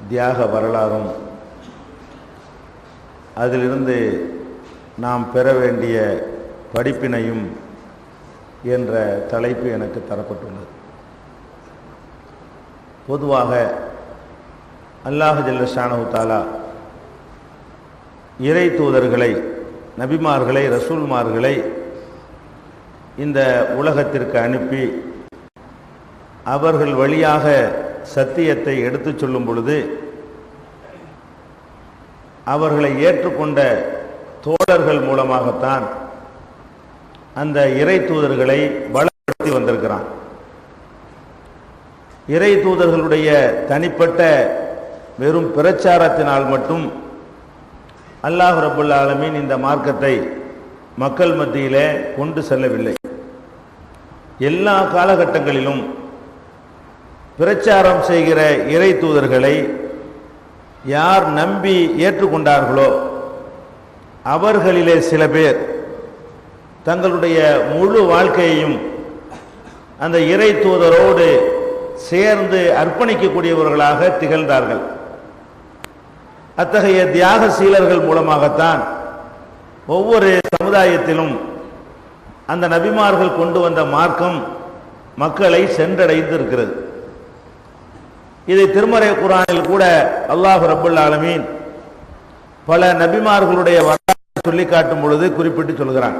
தியாக வரலாறும் அதிலிருந்து நாம் பெற வேண்டிய படிப்பினையும் என்ற தலைப்பு எனக்கு தரப்பட்டுள்ளது. பொதுவாக அல்லாஹ் ஜல்ல ஷானஹு தஆலா இறை தூதர்களை, நபிமார்களை, ரசூல்மார்களை இந்த உலகத்திற்கு அனுப்பி அவர்கள் வழியாக சத்தியத்தை எடுத்துச் சொல்லும் பொழுது அவர்களை ஏற்றுக்கொண்ட தோழர்கள் மூலமாகத்தான் அந்த இறை தூதர்களை பலப்படுத்தி வந்திருக்கிறான். இறை தூதர்களுடைய தனிப்பட்ட வெறும் பிரச்சாரத்தினால் மட்டும் அல்லாஹ் ரப்புல் ஆலமீன் இந்த மார்க்கத்தை மக்கள் மத்தியிலே கொண்டு செல்லவில்லை. எல்லா காலகட்டங்களிலும் பிரச்சாரம் செய்கிற இறை தூதர்களை யார் நம்பி ஏற்றுக்கொண்டார்களோ அவர்களிலே சில பேர் தங்களுடைய முழு வாழ்க்கையையும் அந்த இறை தூதரோடு சேர்ந்து அர்ப்பணிக்கக்கூடியவர்களாக திகழ்ந்தார்கள். அத்தகைய தியாகசீலர்கள் மூலமாகத்தான் ஒவ்வொரு சமுதாயத்திலும் அந்த நபிமார்கள் கொண்டு வந்த மார்க்கம் மக்களை சென்றடைந்து இருக்கிறது. இதை திருமறை குர்ஆனில் கூட அல்லாஹ் ரப்புல் ஆலமீன் பல நபிமார்களுடைய வரலாற்றை சொல்லி காட்டும் பொழுது குறிப்பிட்டு சொல்கிறான்.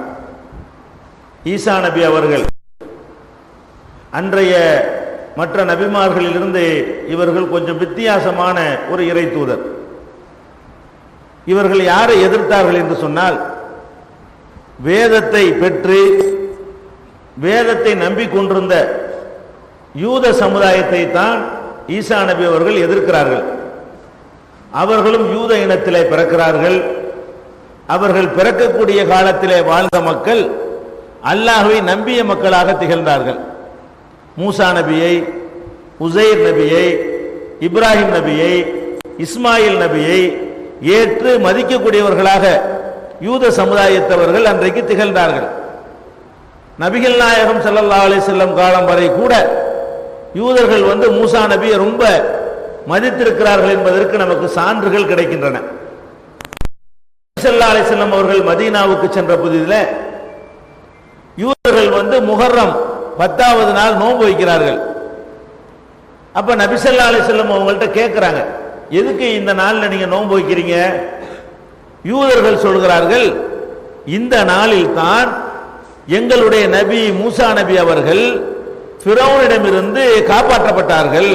ஈசா நபி அவர்கள் அன்றைய மற்ற நபிமார்களிலிருந்து இவர்கள் கொஞ்சம் வித்தியாசமான ஒரு இறை தூதர். இவர்கள் யாரை எதிர்த்தார்கள் என்று சொன்னால், வேதத்தை பெற்று வேதத்தை நம்பிக்கொண்டிருந்த யூத சமுதாயத்தை தான் ஈசா நபி அவர்கள் எதிர்க்கிறார்கள். அவர்களும் யூத இனத்திலே பிறக்கிறார்கள். அவர்கள் பிறக்கக்கூடிய காலத்திலே வாழ்ந்த மக்கள் அல்லாஹ்வை நம்பிய மக்களாக திகழ்ந்தார்கள். மூசா நபியை, உசைர் நபியை, இப்ராஹிம் நபியை, இஸ்மாயில் நபியை ஏற்று மதிக்கக்கூடியவர்களாக யூத சமுதாயத்தவர்கள் அன்றைக்கு திகழ்ந்தார்கள். நபிகள் நாயகம் ஸல்லல்லாஹு அலைஹி வஸல்லம் காலம் வரை கூட யூதர்கள் மூசா நபியை ரொம்ப மதித்திருக்கிறார்கள் என்பதற்கு நமக்கு சான்றுகள் கிடைக்கின்றன. ஸல்லல்லாஹு அலைஹி வஸல்லம் அவர்கள் மதீனாவுக்கு சென்ற புதிதில் யூதர்கள் முஹர்ரம் 10வது நாள் நோன்பு வைக்கிறார்கள். அப்ப நபி ஸல்லல்லாஹு அலைஹி வஸல்லம் அவங்கள்ட்ட கேட்கிறாங்க, எதுக்கு இந்த நாளில் நீங்க நோன்பு வைக்கிறீங்க? யூதர்கள் சொல்கிறார்கள், இந்த நாளில் தான் எங்களுடைய நபி மூசா நபி அவர்கள் ஃபிரௌனிடமிருந்து காப்பாற்றப்பட்டார்கள்.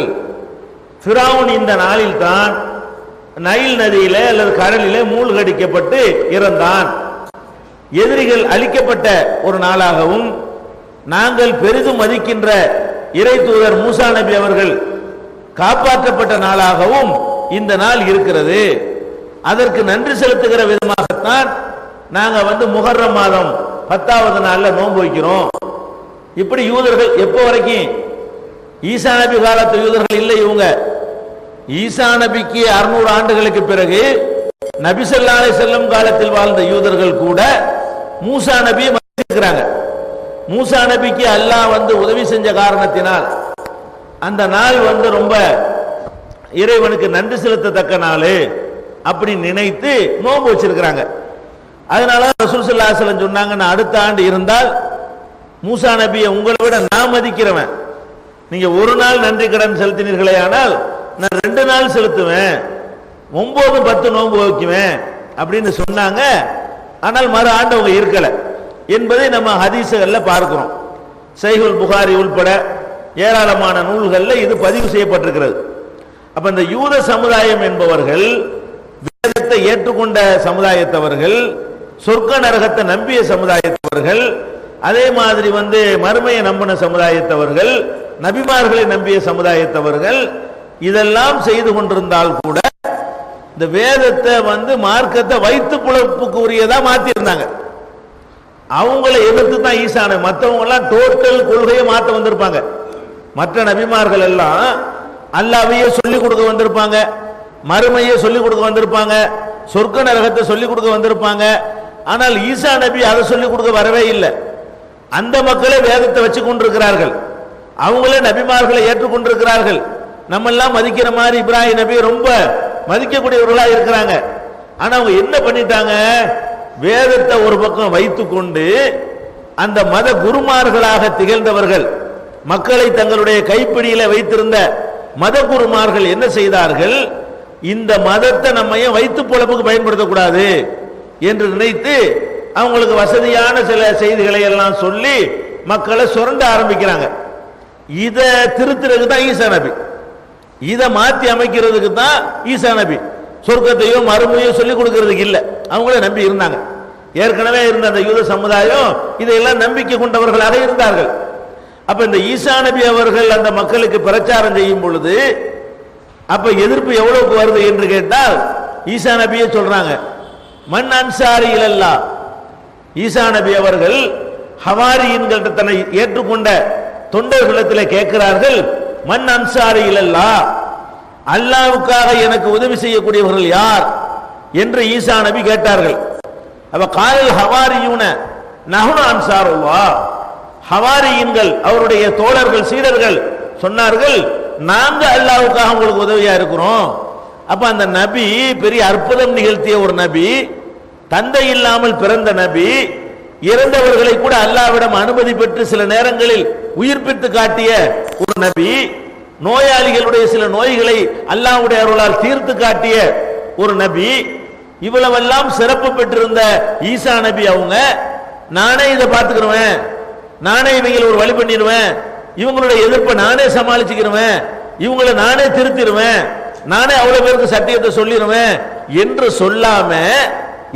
ஃபிரௌன் இந்த நாளில் தான் நைல் நதியிலே அல்லது கடலிலே மூழ்கடிக்கப்பட்டு இறந்தான். எதிரிகள் அழிக்கப்பட்ட ஒரு நாளாகவும் நாங்கள் பெரிதும் மதிக்கின்ற இறை தூதர் மூசா நபி அவர்கள் காப்பாற்றப்பட்ட நாளாகவும் இந்த நாள் இருக்கிறது. அதற்கு நன்றி செலுத்துகிற விதமாகத்தான் நாங்க முஹர்ரம் மாதம் 10வது நாள்ல நோன்பு வைக்கிறோம். இப்படி யூதர்கள் எப்போ வரைக்கும்? ஈசா நபி காலத்து யூதர்கள் இல்லை இவங்க. ஈசா நபிக்கு 600 ஆண்டுகளுக்கு பிறகு நபி ஸல்லல்லாஹு அலைஹி வஸல்லம் காலத்தில் வாழ்ந்த யூதர்கள் கூட மூசா நபியை மதிக்கிறாங்க. மூசா நபிக்கு அல்லாஹ் உதவி செஞ்ச காரணத்தினால் அந்த நாள் ரொம்ப இறைவனுக்கு நன்றி செலுத்தத்தக்க நாள் அப்படி நினைத்து நோன்பு வச்சிருக்கிறாங்க. அதனால ரசூல் ஸல்லல்லாஹு அலைஹி வஸல்லம் சொன்னாங்க, நான் அடுத்த ஆண்டு இருந்தால் மூசா நபியை உங்களை விட நான் மதிக்கிறவன். நீங்க ஒரு நாள் நன்றி கடன் செலுத்தினீர்களே ஆனால் நான் 2 நாள் செலுத்துவேன், 9, 10 நோன்பு வைக்குவேன் அப்படின்னு சொன்னாங்க. ஆனால் மறு ஆண்டு அவங்க இருக்கல என்பதை நம்ம ஹதீஸுகள்ல பார்க்கிறோம். சஹீஹுல் புகாரி உள்பட ஏராளமான நூல்கள்ல இது பதிவு செய்யப்பட்டிருக்கிறது. அப்ப இந்த யூத சமுதாயம் என்பவர்கள் வேதத்தை ஏற்றுக்கொண்ட சமுதாயத்தவர்கள், சொர்க்க நரகத்தை நம்பிய சமுதாயத்தவர்கள், அதே மாதிரி மறுமையை நம்பின சமுதாயத்தவர்கள், நபிமார்களை நம்பிய சமுதாயத்தவர்கள் இதெல்லாம் செய்து கொண்டிருந்தால் கூட இந்த வேதத்தை மார்க்கத்தை வைத்து புலப்புக்கு உரியதா மாத்தி இருந்தாங்க. அவங்களை எதிர்த்து தான் ஈசான, மற்றவங்க எல்லாம் டோட்டல் கொள்கையை மாற்ற வந்திருப்பாங்க. மற்ற நபிமார்கள் எல்லாம் அல்லாஹ்வையே சொல்லிக் கொடுக்க வந்திருப்பாங்க, மறுமையை சொல்லிக் கொடுக்க வந்திருப்பாங்க, சொர்க்க நரகத்தை சொல்லிக் கொடுக்க வந்திருப்பாங்க. ஆனால் ஈசா நபி அதை சொல்லிக் கொடுக்க வரவே இல்லை. அந்த மக்களே வேதத்தை வச்சு கொண்டிருக்கிறார்கள், அவங்களே நபிமார்களை ஏற்றுக்கொண்டிருக்கிறார்கள். நம்ம எல்லாம் மதிக்கிற மாதிரி இப்ராஹிம் நபி ரொம்ப மதிக்கக்கூடியவர்களா இருக்கிறாங்க. ஆனா அவங்க என்ன பண்ணிட்டாங்க, வேதத்தை ஒரு பக்கம் வைத்துக்கொண்டு அந்த மத குருமார்களாக திகழ்ந்தவர்கள், மக்களை தங்களுடைய கைப்பிடியில வைத்திருந்த மத குருமார்கள் என்ன செய்தார்கள், இந்த மதத்தை நம்ம ஏன் வைத்து பொழப்புக்கு பயன்படுத்தக்கூடாது என்று நினைத்து அவங்களுக்கு வசதியான சில செய்திகளை எல்லாம் சொல்லி மக்களை சுரண்ட ஆரம்பிக்கிறாங்க. இதை திருத்துறதுக்கு தான் ஈசா நபி, இதை மாற்றி அமைக்கிறதுக்கு தான் ஈசா நபி. சொர்க்கத்தையோ மறுமையோ சொல்லிக் கொடுக்கறதுக்கு இல்லை. அவங்களே நம்பி இருந்தாங்க. ஏற்கனவே இருந்த அந்த யூத சமுதாயம் இதையெல்லாம் நம்பிக்கை கொண்டவர்களாக இருந்தார்கள். அப்ப இந்த ஈசா நபி அவர்கள் அந்த மக்களுக்கு பிரச்சாரம் செய்யும் பொழுது அப்ப எதிர்ப்பு எவ்வளவுக்கு வருது என்று கேட்டால், ஈசா நபியே சொல்றாங்க, மன் அன்சாரி இலல்லாஹ். ஈசா நபி அவர்கள் ஹவாரியின்கிட்ட தன்னை ஏற்றுக்கொண்ட தொண்டர்களிடத்தில் கேட்கிறார்கள், மன் அன்சாரி இலல்லாஹ், அல்லாஹ்வுக்காக எனக்கு உதவி செய்யக்கூடியவர்கள் யார் என்று ஈசா நபி கேட்டார்கள். அப்ப கால் ஹவாரியூன நஹ்னு அன்சாருல்லாஹ், ஹவாரியின்கள் அவருடைய தோழர்கள் சீடர்கள் சொன்னார்கள், நாங்க அல்லாஹ்வுக்காக உங்களுக்கு உதவியா இருக்கிறோம். அப்ப அந்த நபி பெரிய அற்புதம் நிகழ்த்திய ஒரு நபி, தந்தை இல்லாமல் பிறந்த நபி, இறந்தவர்களை கூட அல்லாஹ்விடம் அனுமதி பெற்று சில நேரங்களில் உயிர்ப்பித்து காட்டிய ஒரு நபி, நோயாளிகளுடைய சில நோய்களை அல்லாஹ்வுடைய அருளால் தீர்த்து காட்டிய ஒரு நபி, இவ்வளவெல்லாம் சிறப்பு பெற்றிருந்த ஈசா நபி அவங்க, நானே இதை பார்த்துக்கிறேன், நானே இவங்களை ஒரு வழி பண்ணிடுவேன், இவங்களுடைய எதிர்ப்பை நானே சமாளிச்சுக்கிறேன், இவங்களை நானே திருத்திடுவேன், நானே அவ்வளவு பேருக்கு சத்தியத்தை சொல்லிடுவேன் என்று சொல்லாம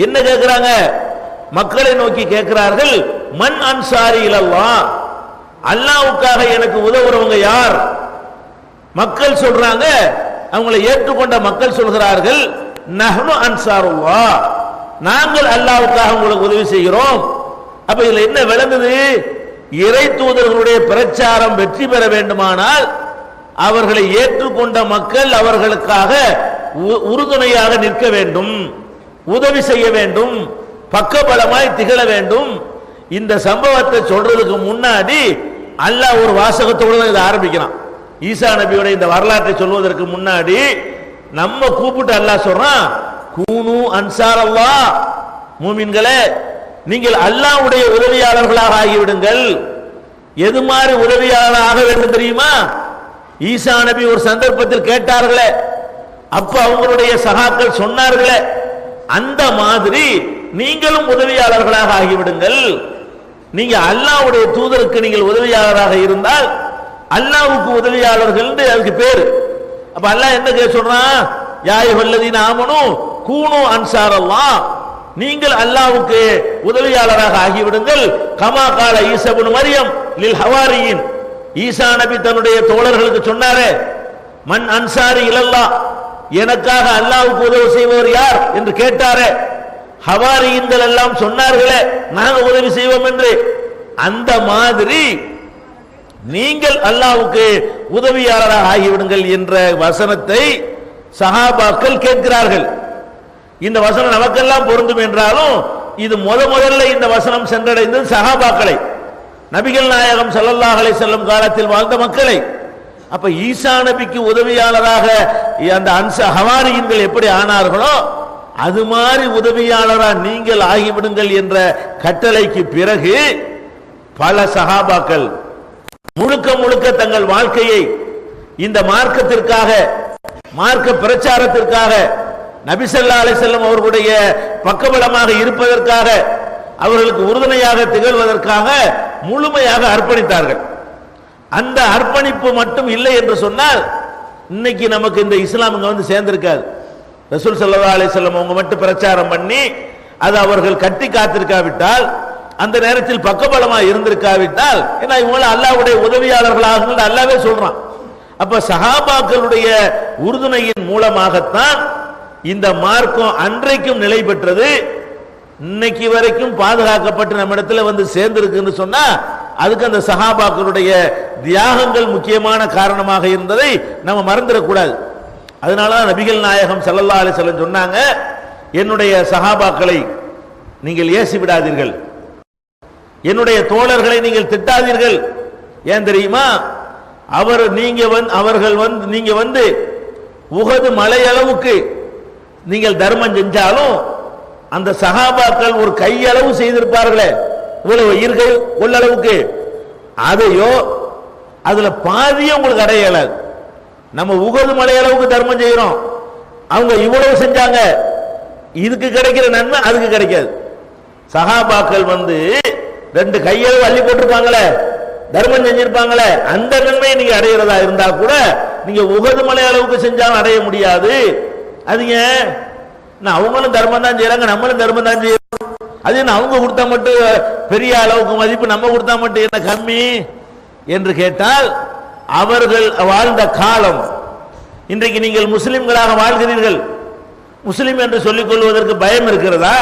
என்ன கேட்கிறாங்க, மக்களை நோக்கி கேட்கிறார்கள், மன் அன்சாரி இலல்லாஹ், அல்லாஹ்வுக்காக எனக்கு உதவுறவங்க யார்? மக்கள் சொல்றாங்க, அவங்களை ஏற்றுக்கொண்ட மக்கள் சொல்கிறார்கள், நஹ்னு அன்சாருல்லாஹ், நாங்கள் அல்லாஹ்வுக்காக உங்களுக்கு உதவி செய்கிறோம். அப்ப இதுல என்ன விளங்குது, இறை தூதர்களுடைய பிரச்சாரம் வெற்றி பெற வேண்டுமானால் அவர்களை ஏற்றுக்கொண்ட மக்கள் அவர்களுக்காக உறுதுணையாக நிற்க வேண்டும், உதவி செய்ய வேண்டும், பக்கபலமாய் திகழ வேண்டும். இந்த சம்பவத்தை சொல்றதுக்கு முன்னாடி அல்லாஹ் ஒரு வாசகத்தோடு தான் இதை ஆரம்பிக்கிறான். ஈசா நபியோட இந்த வரலாற்றை சொல்வதற்கு முன்னாடி நம்ம கூப்பிட்டு அல்லாஹ் சொல்றான், கூனு அன்சார் அல்லாஹ், மூமின்களே நீங்கள் அல்லாஹ்வுடைய உதவியாளர்களாக ஆகிவிடுங்கள். எது மாதிரி உதவியாளர் ஆக வேண்டும் தெரியுமா? ஈசா நபி ஒரு சந்தர்ப்பத்தில் கேட்டார்களே, அப்ப அவங்களுடைய சகாக்கள் சொன்னார்களே, அந்த மாதிரி நீங்களும் உதவியாளர்களாக ஆகிவிடுங்கள். நீங்க அல்லாஹ்வுடைய தூதருக்கு நீங்கள் உதவியாளராக இருந்தால் அல்லாஹ்வுக்கு உதவியாளர்கள் அதுக்கு பேரு. அப்ப அல்லாஹ் என்ன சொல்றான், யா அய்யுஹல்லதீன ஆமனூ கூனு அன்சார் அல்லாஹ், நீங்கள் அல்லாஹ்வுக்கு உதவியாளராக ஆகிவிடுங்கள். கமா கால ஈசா இப்னு மரியம் லில் ஹவாரியின், ஈசா நபி தன்னுடைய தோழர்களுக்கு சொன்னாரே, மன் அன்சாரி இலல்லாஹ், எனக்காக அல்லாஹ்வுக்கு உதவி செய்பவர் யார் என்று கேட்டாரே, ஹவாரியின்கள் எல்லாம் சொன்னார்களே நாங்க உதவி செய்வோம் என்று. அந்த மாதிரி நீங்கள் அல்லாஹ்வுக்கு உதவியாளராக ஆகிவிடுங்கள் என்ற வசனத்தை சஹாபாக்கள் கேட்கிறார்கள். இந்த வசனம் நமக்கெல்லாம் பொருந்தும் என்றாலும் இது முதல்ல இந்த வசனம் சென்றடைந்தது சஹாபாக்களை, நபிகள் நாயகம் ஸல்லல்லாஹு அலைஹி வஸல்லம் காலத்தில் வாழ்ந்த மக்களை. அப்ப ஈசா நபிக்கு உதவியாளராக அந்த ஹவாரியின்கள் எப்படி ஆனார்களோ அது மாதிரி உதவியாளராக நீங்கள் ஆகிவிடுங்கள் என்ற கட்டளைக்கு பிறகு பல சஹாபாக்கள் முழுக்க முழுக்க தங்கள் வாழ்க்கையை இந்த மார்க்கத்திற்காக, மார்க்க பிரச்சாரத்திற்காக, நபி ஸல்லல்லாஹு அலைஹி வஸல்லம் அவர்களுடைய பக்கபலமாக இருப்பதற்காக, அவர்களுக்கு உறுதுணையாக திகழ்வதற்காக முழுமையாக அர்ப்பணித்தார்கள். அந்த அர்ப்பணிப்பு மட்டும் இல்லை என்று சொன்னால் இன்னைக்கு நமக்கு இந்த இஸ்லாம் இங்க வந்து சேர்ந்திருக்காது. ரசூல் ஸல்லல்லாஹு அலைஹி வஸல்லம் அவங்க மட்டும் பிரச்சாரம் பண்ணி அது அவர்கள் கட்டி காத்திருக்காவிட்டால், அந்த நேரத்தில் பக்கபலமாக இருந்திருக்காவிட்டால், ஏன்னா இவங்க அல்லாஹ்வுடைய உதவியாளர்களாக அல்லாஹ்வே சொல்றான். அப்ப சஹாபாக்களுடைய உறுதுணையின் மூலமாகத்தான் இந்த மார்க்கம் அன்றைக்கும் நிலை பெற்றது, இன்னைக்கு வரைக்கும் பாதுகாக்கப்பட்டு நம்ம இடத்துல வந்து சேர்ந்திருக்குன்னு சொன்னா அதுக்கு அந்த சஹாபாக்களுடைய தியாகங்கள் முக்கியமான காரணமாக இருந்ததை நம்ம மறந்துடக்கூடாது. அதனாலதான் நபிகள் நாயகம் ஸல்லல்லாஹு அலைஹி வஸல்லம் சொன்னாங்க, என்னுடைய சஹாபாக்களை நீங்கள் ஏசி நீங்க வந்து உஹது மலை அளவுக்கு நீங்கள் தர்மம் செஞ்சாலும் அந்த சஹாபாக்கள் ஒரு கையளவு செய்திருப்பார்களே, இவ்வளவு ஈர்கை கொள்ளளவுக்கு, அதையோ அதுல பாதியும் உங்களுக்கு அடைய இயலாது. நம்ம உஹது மலை அளவுக்கு தர்மம் செய்யறோம், அவங்க இவ்வளவு செஞ்சாங்க, இதுக்கு கிடைக்கிற நன்மை அதுக்கு கிடைக்காது. சஹாபாக்கள் வந்து 2 கையளவு அள்ளி போட்டிருப்பாங்களே, தர்மம் செஞ்சிருப்பாங்களே, அந்த நன்மையை நீங்க அடையிறதா இருந்தா கூட நீங்க உஹது மலை அளவுக்கு செஞ்சாலும் அடைய முடியாது. அதுங்க அவங்களும் தர்மம் தான் செய்யறாங்க, நம்மளும் தர்மம் தான் செய்யறோம், அது என்ன அவங்க கொடுத்தா மட்டும் பெரிய அளவுக்கு மதிப்பு, நம்ம கொடுத்தா மட்டும் என்ன கம்மி என்று கேட்டால், அவர்கள் வாழ்ந்த காலம், இன்றைக்கு நீங்கள் முஸ்லிம்களாக வாழ்கிறீர்கள், முஸ்லிம் என்று சொல்லிக் கொள்வதற்கு பயம் இருக்கிறதா?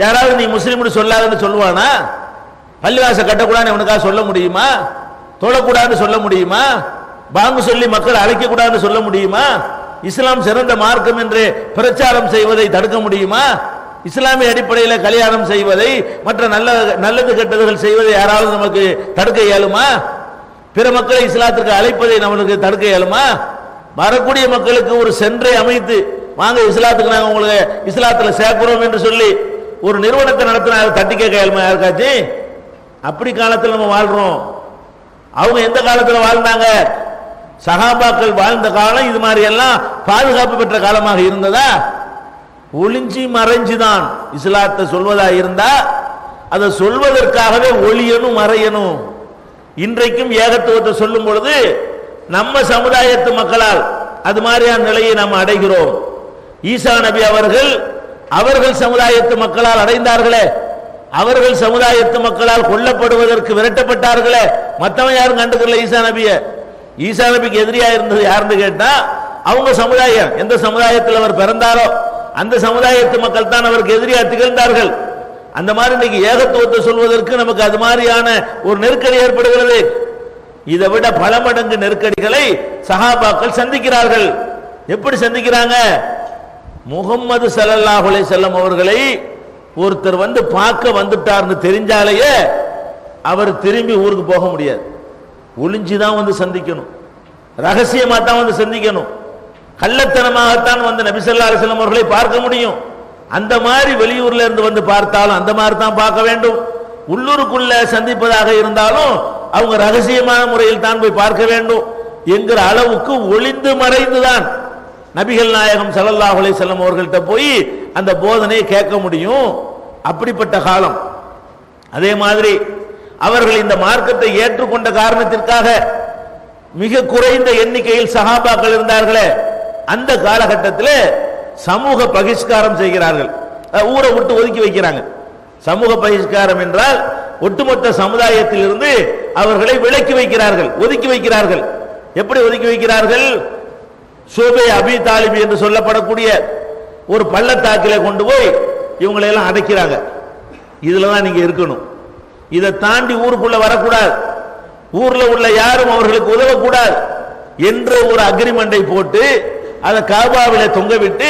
யாராவது நீ முஸ்லிம் சொல்லாதுன்னு சொல்லுவானா? பள்ளிவாச கட்டக்கூடாதுன்னு உனக்காக சொல்ல முடியுமா? தொழக்கூடாதுன்னு சொல்ல முடியுமா? பாங்கு சொல்லி மக்கள் அழைக்க கூடாதுன்னு சொல்ல முடியுமா? இஸ்லாம் சிறந்த மார்க்கம் என்று பிரச்சாரம் செய்வதை தடுக்க முடியுமா? இஸ்லாமிய அடிப்படையில் கல்யாணம் செய்வதை, மற்ற நல்லது கெட்டதுகள் செய்வதை யாராவது நமக்கு தடுக்க இயலுமா? பிற மக்களை இஸ்லாத்திற்கு அழைப்பதை நம்மளுக்கு தடுக்க இயலுமா? வரக்கூடிய மக்களுக்கு ஒரு சென்றை அமைத்து, வாங்க இஸ்லாத்துக்கு நாங்கள் உங்களுக்கு இஸ்லாத்தில் சேர்க்கிறோம் என்று சொல்லி ஒரு நிறுவனத்தை நடத்தினா தட்டி கேட்க இயலுமா யாருக்காச்சு? அப்படி காலத்தில் நம்ம வாழ்றோம். அவங்க எந்த காலத்தில் வாழ்ந்தாங்க? சஹாபாக்கள் வாழ்ந்த காலம் இது மாதிரி எல்லாம் பாதுகாப்பு பெற்ற காலமாக இருந்ததா? ஒளிஞ்சி மறைஞ்சுதான் இஸ்லாத்தை சொல்வதா இருந்தா அதை சொல்வதற்காகவே ஒளியனும் மறையணும். இன்றைக்கும் ஏகத்துவத்தை சொல்லும் பொழுது நம்ம சமுதாயத்து மக்களால் அது மாதிரியான நிலையை நாம் அடைகிறோம். ஈசா நபி அவர்கள் சமுதாயத்து மக்களால் அடைந்தார்களே, அவர்கள் சமுதாயத்து மக்களால் கொல்லப்படுவதற்கு விரட்டப்பட்டார்களே, மற்றவன் யாரும் கண்டுக்கல ஈசா நபிய. ஈசா நபிக்கு எதிரியா இருந்தது யாருன்னு கேட்டா அவங்க சமுதாயம், எந்த சமுதாயத்தில் அவர் பிறந்தாரோ அந்த சமுதாயத்து மக்கள் தான் அவருக்கு எதிரியா திகழ்ந்தார்கள். அந்த மாதிரி இன்னைக்கு ஏகத்துவத்தை சொல்வதற்கு நமக்கு அது மாதிரியான ஒரு நெருக்கடி ஏற்படுகிறது. இதை விட பல மடங்கு நெருக்கடிகளை சஹாபாக்கள் சந்திக்கிறார்கள். எப்படி சந்திக்கிறாங்க? முகம்மது ஸல்லல்லாஹு அலைஹி வஸல்லம் அவர்களை ஒருத்தர் வந்து பார்க்க வந்துட்டார்னு தெரிஞ்சாலேயே அவர் திரும்பி ஊருக்கு போக முடியாது. ஒளிஞ்சுதான் வந்து சந்திக்கணும், ரகசியமா தான் வந்து சந்திக்கணும், கள்ளத்தனமாகத்தான் வந்து நபி ஸல்லல்லாஹு அலைஹி வஸல்லம் அவர்களை பார்க்க முடியும். அந்த மாதிரி வெளியூர்ல இருந்து வந்து பார்த்தாலும் அந்த மாதிரி தான் பார்க்க வேண்டும். உள்ளூருக்குள்ள சந்திப்பதாக இருந்தாலும் அவங்க ரகசியமான முறையில் தான் போய் பார்க்க வேண்டும் என்கிற அளவுக்கு ஒளிந்து மறைந்துதான் நபிகள் நாயகம் ஸல்லல்லாஹு அலைஹி வஸல்லம் அவர்கள்ட்ட போய் அந்த போதனையை கேட்க முடியும். அப்படிப்பட்ட காலம். அதே மாதிரி அவர்கள் இந்த மார்க்கத்தை ஏற்றுக்கொண்ட காரணத்திற்காக மிக குறைந்த எண்ணிக்கையில் சஹாபாக்கள் இருந்தார்களே, அந்த காலகட்டத்தில் சமூக பகிஷ்காரம் செய்கிறார்கள், ஊரை விட்டு ஒதுக்கி வைக்கிறாங்க. சமூக பகிஷ்காரம் என்றால் ஒட்டுமொத்த சமுதாயத்தில் இருந்து அவர்களை விலக்கி வைக்கிறார்கள், ஒதுக்கி வைக்கிறார்கள். எப்படி ஒதுக்கி வைக்கிறார்கள்? சோபே அபி தாலிபி என்று சொல்லப்படக்கூடிய ஒரு பள்ளத்தாக்கிலே கொண்டு போய் இவங்களை எல்லாம் அடைக்கிறாங்க. இதுல தான் நீங்க இருக்கணும், இதை தாண்டி ஊருக்குள்ள வரக்கூடாது, ஊர்ல உள்ள யாரும் அவர்களுக்கு உதவக்கூடாது என்ற ஒரு அக்ரிமெண்டை போட்டு அதை காபாவில தொங்க விட்டு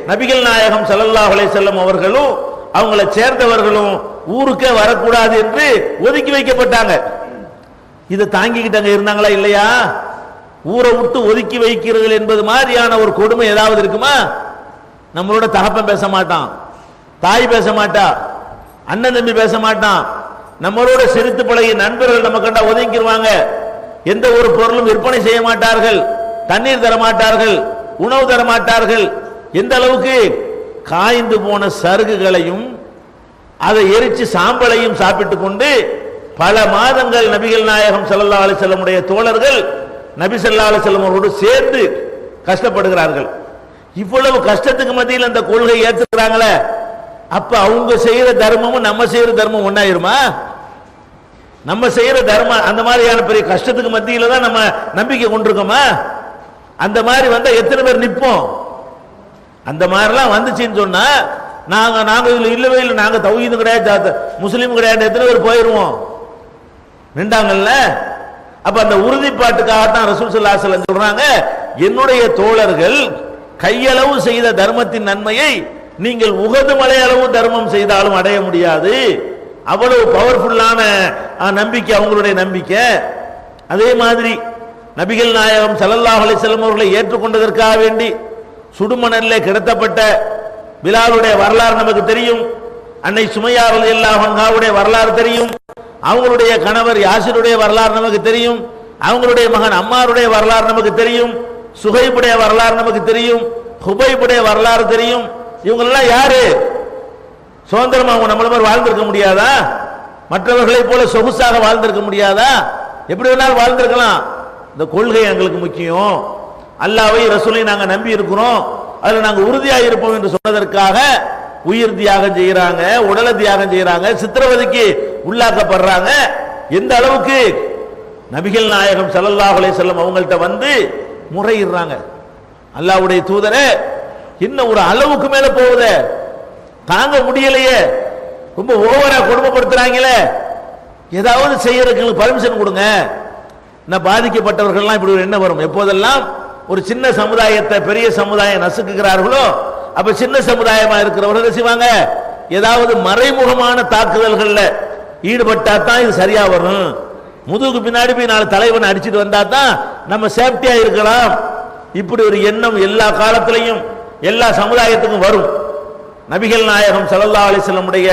நபிகள் நாயகம் ஸல்லல்லாஹு அலைஹி வஸல்லம் அவர்களும் அவங்களை சேர்ந்தவர்களும் ஊருக்கே வரக்கூடாது என்று ஒதுக்கி வைக்கப்பட்டாங்க. இதை தாங்கிக்கிட்டாங்க இருந்தாங்களா இல்லையா? ஊரை விட்டு ஒதுக்கி வைக்கிறது என்பது மாதிரியான ஒரு கொடுமை ஏதாவது இருக்குமா? நம்மளோட தகப்பன் பேச மாட்டான், தாய் பேச மாட்டா, அண்ணன் தம்பி பேச மாட்டான், நம்மளோட சிரித்து பழகிய நண்பர்கள் நம்ம கண்டா ஒதுங்கிடுவாங்க, எந்த ஒரு பொருளும் விற்பனை செய்ய மாட்டார்கள், தண்ணீர் தர மாட்டார்கள், உணவு தர மாட்டார்கள். எந்த அளவுக்கு? காய்ந்து போன சருகுகளையும் அதை எரிச்சு சாம்பலையும் சாப்பிட்டு கொண்டு பல மாதங்கள் நபிகள் நாயகம் ஸல்லல்லாஹு அலைஹி வஸல்லம் உடைய தோழர்கள் நபி ஸல்லல்லாஹு அலைஹி வஸல்லம் அவரோடு சேர்ந்து கஷ்டப்படுகிறார்கள். இவ்வளவு கஷ்டத்துக்கு மத்தியில் அந்த கொள்கை ஏற்றுக்கிறாங்களே, அப்ப அவங்க செய்யற தர்மமும் நம்ம செய்யற தர்மம் ஒன்னாயிருமா? நம்ம செய்யற தர்மம் அந்த மாதிரியான பெரிய கஷ்டத்துக்கு மத்தியில தான் நம்ம நம்பிக்கை கொண்டிருக்கோமா? அந்த மாதிரி வந்தா எத்தனை பேர் நிற்போம்? அந்த மாதிரிலாம் வந்துச்சுன்னு சொன்னா நாங்க இதுல இல்லவே இல்லை, நாங்க தௌஹீது கிடையாது, முஸ்லீம் கிடையாது, எத்தனை பேர் போயிருவோம்? நின்றாங்கல்ல. அப்ப அந்த உறுதிப்பாட்டுக்காகத்தான் ரசூல் ஸல்லல்லாஹு அலைஹி வஸல்லம் சொல்றாங்க, என்னுடைய தோழர்கள் கையளவு செய்த தர்மத்தின் நன்மையை நீங்கள் உஹது மலை அளவு தர்மம் செய்தாலும் அடைய முடியாது. அவ்வளவு பவர்ஃபுல்லான நம்பிக்கை அவங்களுடைய நம்பிக்கை. அதே மாதிரி நபிகள் நாயகம் ஸல்லல்லாஹு அலைஹி வஸல்லம் அவர்களை ஏற்றுக்கொண்டதற்காக வேண்டி சுடுமணலிலே கிடத்தப்பட்ட பிலாலுடைய வரலாறு நமக்கு தெரியும். அன்னை சுமையா ரலியல்லாஹு அன்ஹாவுடைய வரலாறு தெரியும். அவங்களுடைய கணவர் யாசிருடைய வரலாறு நமக்கு தெரியும். அவங்களுடைய மகன் அம்மாருடைய வரலாறு நமக்கு தெரியும். சுஹைபுடைய வரலாறு நமக்கு தெரியும். ஹுபைபுடைய வரலாறு தெரியும். இவங்களெல்லாம் யாரு? சுதந்திரமா அவங்க நம்மள மாதிரி வாழ்ந்திருக்க முடியாதா? மற்றவர்களைப் போல சொகுசாக வாழ்ந்திருக்க முடியாதா? எப்படி வேணாலும் வாழ்ந்திருக்கலாம். இந்த கொள்கை எங்களுக்கு முக்கியம், அல்லாஹ்வை ரசூலை நாங்க நம்பி இருக்கிறோம், அதுல நாங்க உறுதியாக இருப்போம் என்று சொன்னதற்காக உயிர் தியாகம் செய்யறாங்க, உடலை தியாகம் செய்யறாங்க, சித்திரவதைக்கு உள்ளாக்கப்படுறாங்க. எந்த அளவுக்கு நபிகள் நாயகம் ஸல்லல்லாஹு அலைஹி வஸல்லம் அவங்கள்ட்ட வந்து முறையிடுறாங்க. அல்லாஹ்வுடைய தூதரே, இன்னும் ஒரு அளவுக்கு மேல போகுதே, தாங்க முடியலையே, ரொம்ப ஓவரா கொடுமைப்படுத்துறாங்களே, ஏதாவது செய்யறதுக்கு பர்மிஷன் கொடுங்க. நான் பாதிக்கப்பட்டவர்கள்லாம் இப்படி ஒரு என்ன வரும்? எப்போதெல்லாம் ஒரு சின்ன சமுதாயத்தை பெரிய சமுதாயம் நசுக்குகிறார்களோ, அப்ப சின்ன சமுதாயமா இருக்கிறவர்கள் செய்வாங்க, ஏதாவது மறைமுகமான தாக்குதல்கள்ல ஈடுபட்டா தான் இது சரியா வரும். முதுகு பின்னாடி போய் நாலு தலைவனை அடிச்சுட்டு வந்தா தான் நம்ம சேஃப்டியா இருக்கலாம். இப்படி ஒரு எண்ணம் எல்லா காலத்திலையும் எல்லா சமுதாயத்துக்கும் வரும். நபிகள் நாயகம் ஸல்லல்லாஹு அலைஹி வஸல்லம் உடைய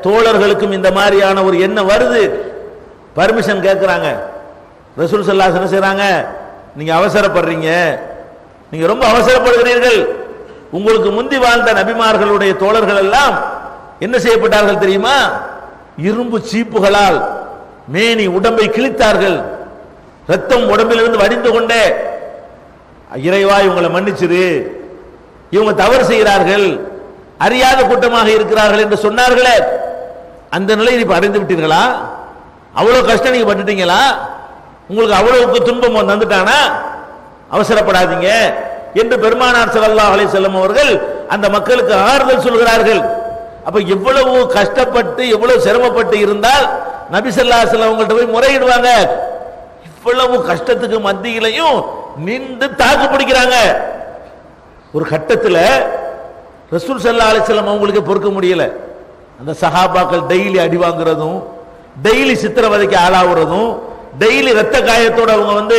தோழர்களுக்கும் இந்த மாதிரியான ஒரு எண்ணம் வருது. பர்மிஷன் கேட்கிறாங்க. ரசூல் ஸல்லல்லாஹு அலைஹி வஸல்லம் செய்றாங்க, நீங்க அவசரப்படுறீங்க, நீங்க ரொம்ப அவசரப்படுகிறீர்கள். உங்களுக்கு முந்தி வாழ்ந்த நபிமார்களுடைய தோழர்கள் எல்லாம் என்ன செய்யப்பட்டார்கள் தெரியுமா? இரும்பு சீப்புகளால் மேனி உடம்பை கிழித்தார்கள், ரத்தம் உடம்பிலிருந்து வடிந்து கொண்டே. இறைவா இவங்களை மன்னிச்சிரு, இவங்க தவறு செய்கிறார்கள், அறியாத கூட்டமாக இருக்கிறார்கள் என்று சொன்னார்களே, அந்த நிலையை இப்ப அடைந்து விட்டீர்களா? அவ்வளவு கஷ்டம் நீங்க பட்டுட்டீங்களா? உங்களுக்கு அவ்வளவுக்கு துன்பம் வந்துட்டானா? அவசரப்படாதீங்க என்று பெருமானார் ஸல்லல்லாஹு அலைஹி வஸல்லம் அவர்கள் அந்த மக்களுக்கு ஆறுதல் சொல்கிறார்கள். அப்ப எவ்வளவு கஷ்டப்பட்டு எவ்வளவு சிரமப்பட்டு இருந்தால் நபி ஸல்லல்லாஹு அலைஹி வஸல்லம் அவங்கள்ட்ட போய் முறையிடுவாங்க. இவ்வளவு கஷ்டத்துக்கு மத்தியிலையும் நின்று தாக்கு பிடிக்கிறாங்க. ஒரு கட்டத்தில் ரசூல் ஸல்லல்லாஹு அலைஹி வஸல்லம் அவங்களுக்கு பொறுக்க முடியல. அந்த சஹாபாக்கள் டெய்லி அடி வாங்குறதும், டெய்லி சித்திரவதைக்கு ஆளாகிறதும், டெய்லி ரத்த காயத்தோடு அவங்க வந்து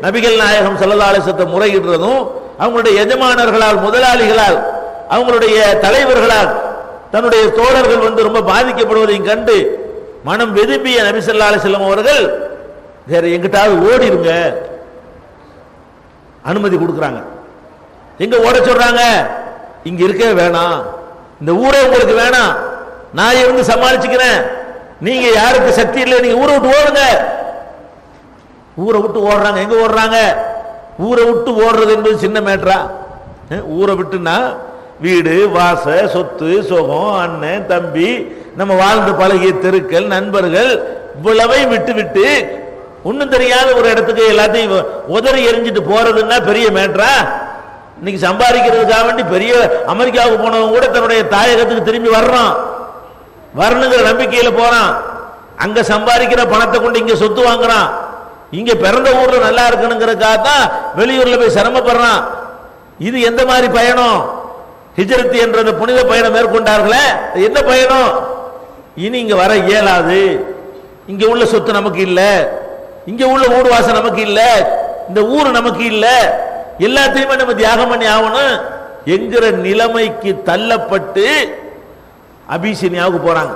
நபிகள் நாயகம் ஸல்லல்லாஹு அலைஹி வஸல்லம் முறையிடுறதும், அவங்களுடைய எஜமானர்களால், முதலாளிகளால், அவங்களுடைய தலைவர்களால் தன்னுடைய தோழர்கள் வந்து ரொம்ப பாதிக்கப்படுவதையும் கண்டு மனம் வெதும்பிய நபி ஸல்லல்லாஹு அலைஹி வஸல்லம் அவர்கள் வேற எங்கிட்டாவது ஓடிருங்க அனுமதி கொடுக்குறாங்க. எங்க ஓட சொல்றாங்க? இங்க இருக்கவே வேணாம், இந்த ஊரே உங்களுக்கு வேணாம், நான் இருந்து சமாளிச்சுக்கிறேன், நீங்க யாருக்கு சக்தி இல்லை, நீங்க ஊரை விட்டு ஓடுங்க. ஊரை விட்டு ஓடுறாங்க. எங்க ஓடுறாங்க? ஊரை விட்டு ஓடுறது என்பது சின்ன மேட்டரா? ஊரை விட்டுனா வீடு வாச சொத்து சுகம் அண்ணன் தம்பி நம்ம வாழ்ந்து பழகிய தெருக்கள் நண்பர்கள் இவ்வளவை விட்டு விட்டு ஒன்னும் தெரியாத ஒரு இடத்துக்கு எல்லாத்தையும் உதறி எரிஞ்சிட்டு போறதுன்னா பெரிய மேட்டரா? இன்னைக்கு சம்பாதிக்கிறதுக்காக வேண்டி பெரிய அமெரிக்காவுக்கு போனவங்க கூட தன்னுடைய தாயகத்துக்கு திரும்பி வரணுங்கிற நம்பிக்கையில போறான். அங்க சம்பாதிக்கிற பணத்தை கொண்டு இங்க சொத்து வாங்குறான். இங்க பிறந்த ஊர்ல நல்லா இருக்கணுங்கிறதுக்காக தான் வெளியூர்ல போய் சிரமப்படுறான். இது எந்த மாதிரி பயணம்? ஹிஜ்ரத் என்ற புனித பயணம் மேற்கொண்டார்களே, என்ன பயணம்? இனி இங்க வர இயலாது, இங்க உள்ள சொத்து நமக்கு இல்ல, இங்க உள்ள ஊர் வாசம் நமக்கு இல்ல, இந்த ஊர் நமக்கு இல்ல, எல்லாத்தையுமே நம்ம தியாகம் பண்ணி ஆகணும் என்கிற நிலைமைக்கு தள்ளப்பட்டு அபிசீனியாவுக்கு போறாங்க.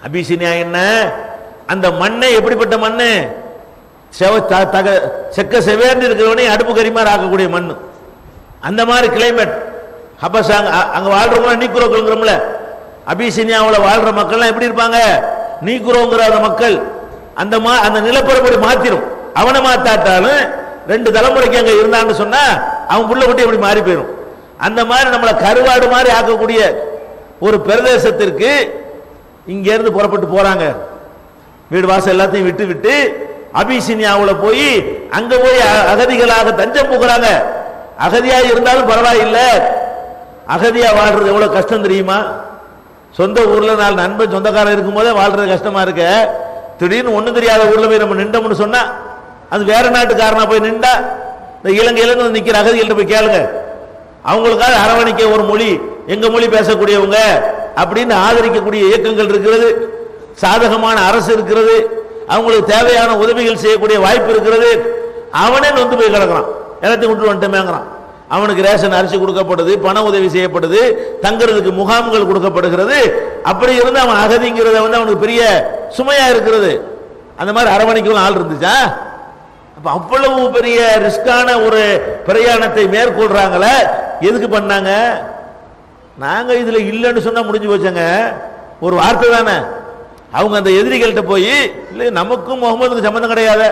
அபிசீனியா என்ன? அந்த மண்ணை எப்படிப்பட்ட மண்ணு? செக்க செவேர்ந்து இருக்கிறவனே அடுப்பு கரிமாறு ஆக்கக்கூடிய மண்ணு. அந்த மாதிரி கிளைமேட். ஹபஷாங்க அங்க வாழ்றவங்க நீக்குரோக்கள்ங்கிறோம்ல, அபிசீனியாவில் வாழ்ற மக்கள்லாம் எப்படி இருப்பாங்க? நீக்குரோங்கிற மக்கள். அந்த நிலப்பரப்படி மாத்திரும். அவனை மாத்தாட்டாலும் 2 தலைமுறைக்கு அங்க இருந்தான்னு சொன்னா அவன் புள்ள குட்டி எப்படி மாறி போயிடும். அந்த மாதிரி நம்மளை கருவாடு மாதிரி ஆக்கக்கூடிய ஒரு பிரதேசத்திற்கு இங்க இருந்து புறப்பட்டு போறாங்க. வீடு வாசல் எல்லாத்தையும் விட்டு விட்டு அபிசீனியாவில் போய் அங்க போய் அகதிகளாக தஞ்சம் புகுறாங்க. அகதியா இருந்தாலும் பரவாயில்லை, அகதியா வாழ்றது எவ்வளவு கஷ்டம் தெரியுமா? சொந்த ஊர்ல 4 நண்பன் சொந்தக்காரன் இருக்கும் போதே வாழ்றது கஷ்டமா இருக்க, திடீர்னு ஒண்ணும் தெரியாத ஊர்ல போய் நம்ம நின்றோம்னு சொன்னா, அது வேற நாட்டுக்காரனா போய் நின்றா, இந்த இலங்கையில நிக்கிற அகதிகள்ட்ட போய் கேளுங்க, அவங்களுக்காக அரவணைக்க ஒரு மொழி, எங்க மொழி பேசக்கூடியவங்க அப்படின்னு ஆதரிக்கக்கூடிய இயக்கங்கள் இருக்கிறது, சாதகமான அரசு இருக்கிறது, அவங்களுக்கு தேவையான உதவிகள் செய்யக்கூடிய வாய்ப்பு இருக்கிறது. அவனே நொந்து போய் கிடக்கிறான், எல்லாத்தையும் விட்டு வந்துட்டேங்கிறான். அவனுக்கு ரேஷன் அரிசி கொடுக்கப்படுது, பண உதவி செய்யப்படுது, தங்குறதுக்கு முகாம்கள் கொடுக்கப்படுகிறது. அப்படி இருந்து அவன் அகதிங்கிறத அவனுக்கு பெரிய சுமையா இருக்கிறது. அந்த மாதிரி அரவணைக்கும் ஆள் இருந்துச்சா? அப்ப அவ்வளவு பெரிய ரிஸ்கான ஒரு பிரயாணத்தை மேற்கொள்றாங்களே, எதுக்கு பண்ணாங்க? நாங்க இதுல இல்லைன்னு சொன்னா முடிஞ்சு போச்சங்க, ஒரு வார்த்தை தானே. அவங்க அந்த எதிரிகள்கிட்ட போய் இல்லை நமக்கும் முகமதுக்கு சம்பந்தம் கிடையாது,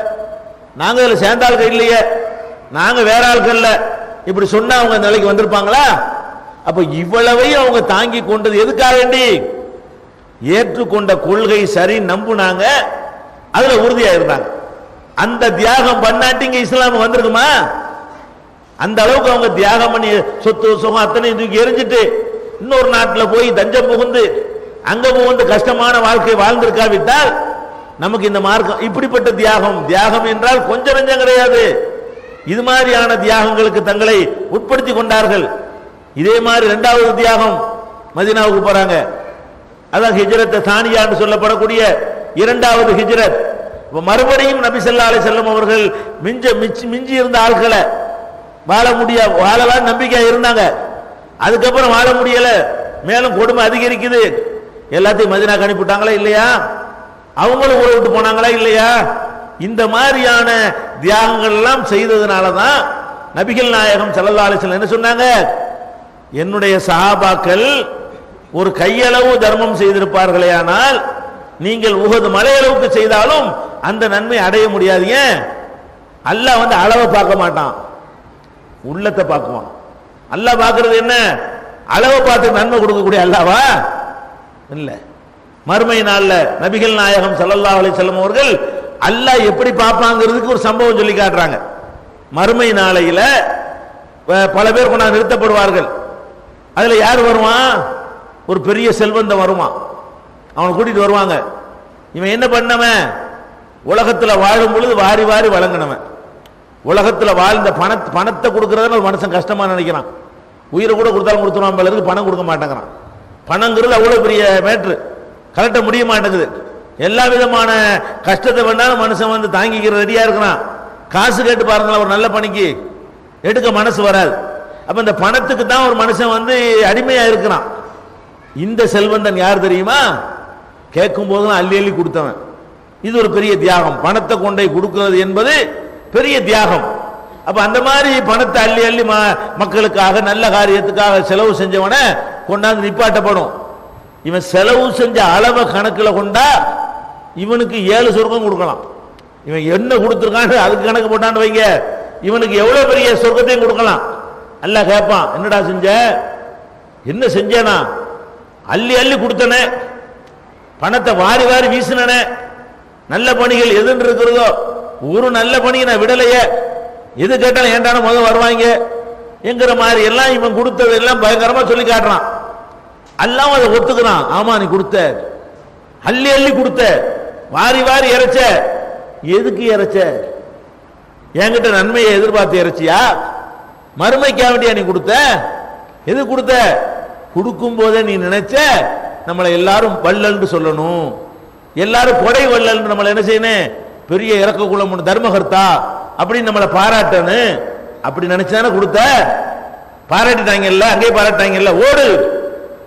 நாங்க இதுல சேர்ந்த ஆட்கள் இல்லையே, நாங்க வேற ஆட்கள் இல்ல, இப்படி சொன்னா அவங்க நிலைக்கு வந்திருப்பாங்களா? அப்ப இவ்வளவையும் அவங்க தாங்கி கொண்டது எதுக்காக வேண்டி? ஏற்றுக்கொண்ட கொள்கை சரி நம்புனாங்க, அதுல உறுதியா இருந்தாங்க. அந்த தியாகம் பண்ணாட்டி இங்க இஸ்லாம் வந்திருக்குமா? அந்த அளவுக்கு அவங்க தியாகம் பண்ணி சொத்து சுகம் அத்தனை தூக்கி எரிஞ்சிட்டு இன்னொரு நாட்டில் போய் தஞ்சம் புகுந்து அங்க புகுந்து கஷ்டமான வாழ்க்கை வாழ்ந்திருக்காவிட்டால் நமக்கு இந்த மார்க்கம் இப்படிப்பட்ட தியாகம் என்றால் கொஞ்சம் நஞ்சம் கிடையாது. இது மாதிரியான தியாகங்களுக்கு தங்களை உட்படுத்தி கொண்டார்கள். இதே மாதிரி இரண்டாவது தியாகம், மதீனாவுக்கு போறாங்க. அதான் ஹிஜ்ரத் தானியான்னு சொல்லப்படக்கூடிய இரண்டாவது ஹிஜ்ரத். மறுபடியும் நபி ஸல்லல்லாஹு அலைஹி வஸல்லம் அவர்கள் மிஞ்சி இருந்த ஆட்களை வாழலாம் நம்பிக்கை இருந்தாங்க. அதுக்கப்புறம் வாழ முடியல, மேலும் கொடுமை அதிகரிக்குது. எல்லாத்தையும் மதீனாக்கு அனுப்பிவிட்டாங்களா இல்லையா? அவங்களும் ஊரை விட்டு போனாங்களா இல்லையா? இந்த மாதிரியான தியாகங்கள் எல்லாம் செய்ததுனால தான் நபிகள் நாயகம் ஸல்லல்லாஹு அலைஹி வஸல்லம் என்ன சொன்னாங்க? என்னுடைய சஹாபாக்கள் ஒரு கையளவு தர்மம் செய்திருப்பார்களே, ஆனால் நீங்கள் உஹது மலையளவுக்கு செய்தாலும் அந்த நன்மை அடைய முடியாது. ஏன்? அல்லாஹ் அளவை பார்க்க மாட்டான், உள்ளத்தை பார்க்குவான். அல்லாஹ் பார்க்கிறது என்ன? அளவை பார்த்து நன்மை கொடுக்கக்கூடிய அல்லாவா? இல்ல. மறுமை நாள்ல நபிகள் நாயகம் ஸல்லல்லாஹு அலைஹி வஸல்லம் அவர்கள் அல்லாஹ் எப்படி பார்ப்பாங்கிறதுக்கு ஒரு சம்பவம் சொல்லி காட்டுறாங்க. மறுமை நாளையில பல பேர் கொண்டாந்து நிறுத்தப்படுவார்கள். அதுல யார் வருவான்? ஒரு பெரிய செல்வந்தன் வருவான். அவனை கூட்டிட்டு வருவாங்க. இவன் என்ன பண்ணவன்? உலகத்துல வாழும் பொழுது வாரி வாரி வழங்கினவன். உலகத்துல வாழ்ந்த பணத்தை கொடுக்கறதுன்னு ஒரு மனுஷன் கஷ்டமா நினைக்கிறான். உயிரை கூட கொடுத்தாலும் கொடுத்துருவான் போல இருக்கு, பணம் கொடுக்க மாட்டேங்கிறான். பணங்கிறது அவ்வளவு பெரிய மேட்ரு, கரெக்ட முடிய மாட்டேங்குது. எல்லா விதமான கஷ்டத்தை வேணாலும் மனுஷன் தாங்கிக்கிற ரெடியா இருக்கிறான். காசு கேட்டு பாருங்களா, ஒரு நல்ல பணிக்கு எடுக்க மனசு வராது. அப்ப இந்த பணத்துக்கு தான் ஒரு மனுஷன் அடிமையா இருக்கிறான். இந்த செல்வந்தன் யார் தெரியுமா? கேட்கும் போதுலாம் அள்ளி அள்ளி கொடுத்தவன். இது ஒரு பெரிய தியாகம். பணத்தை கொண்டை கொடுக்கிறது என்பது பெரிய தியாகம். அப்ப அந்த மாதிரி பணத்தை அள்ளி அள்ளி மக்களுக்காக நல்ல காரியத்துக்காக செலவு செஞ்சவன கொண்டாந்து நிப்பாட்டப்படும். இவன் செலவு செஞ்ச அளவை கணக்கில் கொண்டா இவனுக்கு 7 சொர்க்கம் கொடுக்கலாம். இவன் என்ன கொடுத்துருக்கான்னு அதுக்கு கணக்கு போட்டான்னு வைங்க, இவனுக்கு எவ்வளவு பெரிய சொர்க்கத்தையும் கொடுக்கலாம். அல்லாஹ் கேட்பான், என்னடா செஞ்ச? என்ன செஞ்சேனா? அள்ளி அள்ளி கொடுத்தனே, பணத்தை வாரி வாரி வீசினே, நல்ல பணிகள் எதுன்னு இருக்கிறதோ ஒரு நல்ல பணியை நான் விடலையே, எது கேட்டாலும் ஏண்டான முதல் வருவாங்க என்கிற மாதிரி எல்லாம் இவன் கொடுத்ததெல்லாம் பயங்கரமா சொல்லி காட்டுறான். அல்லாம அதை ஒத்துக்கிறான். ஆமா நீ கொடுத்த, அள்ளி அள்ளி கொடுத்த, வாரி வாரி இறைச்ச. எதுக்கு இறைச்ச? என்கிட்ட நன்மையை எதிர்பார்த்து இறைச்சியா? மறுமைக்காக வேண்டியா நீ கொடுத்த? எது கொடுத்த? கொடுக்கும் போதே நீ நினைச்ச நம்மளை எல்லாரும் வள்ளல்னு சொல்லணும், எல்லாரும் கொடை வள்ளல், நம்மளை என்ன செய்யணும்? பெரிய இறக்க குலம் தர்மகர்த்தா அப்படின்னு நம்மளை பாராட்டணும். அப்படி நினைச்சானே கொடுத்த. பாராட்டிட்டாங்கல்ல, அங்கே பாராட்டாங்கல்ல, ஓடு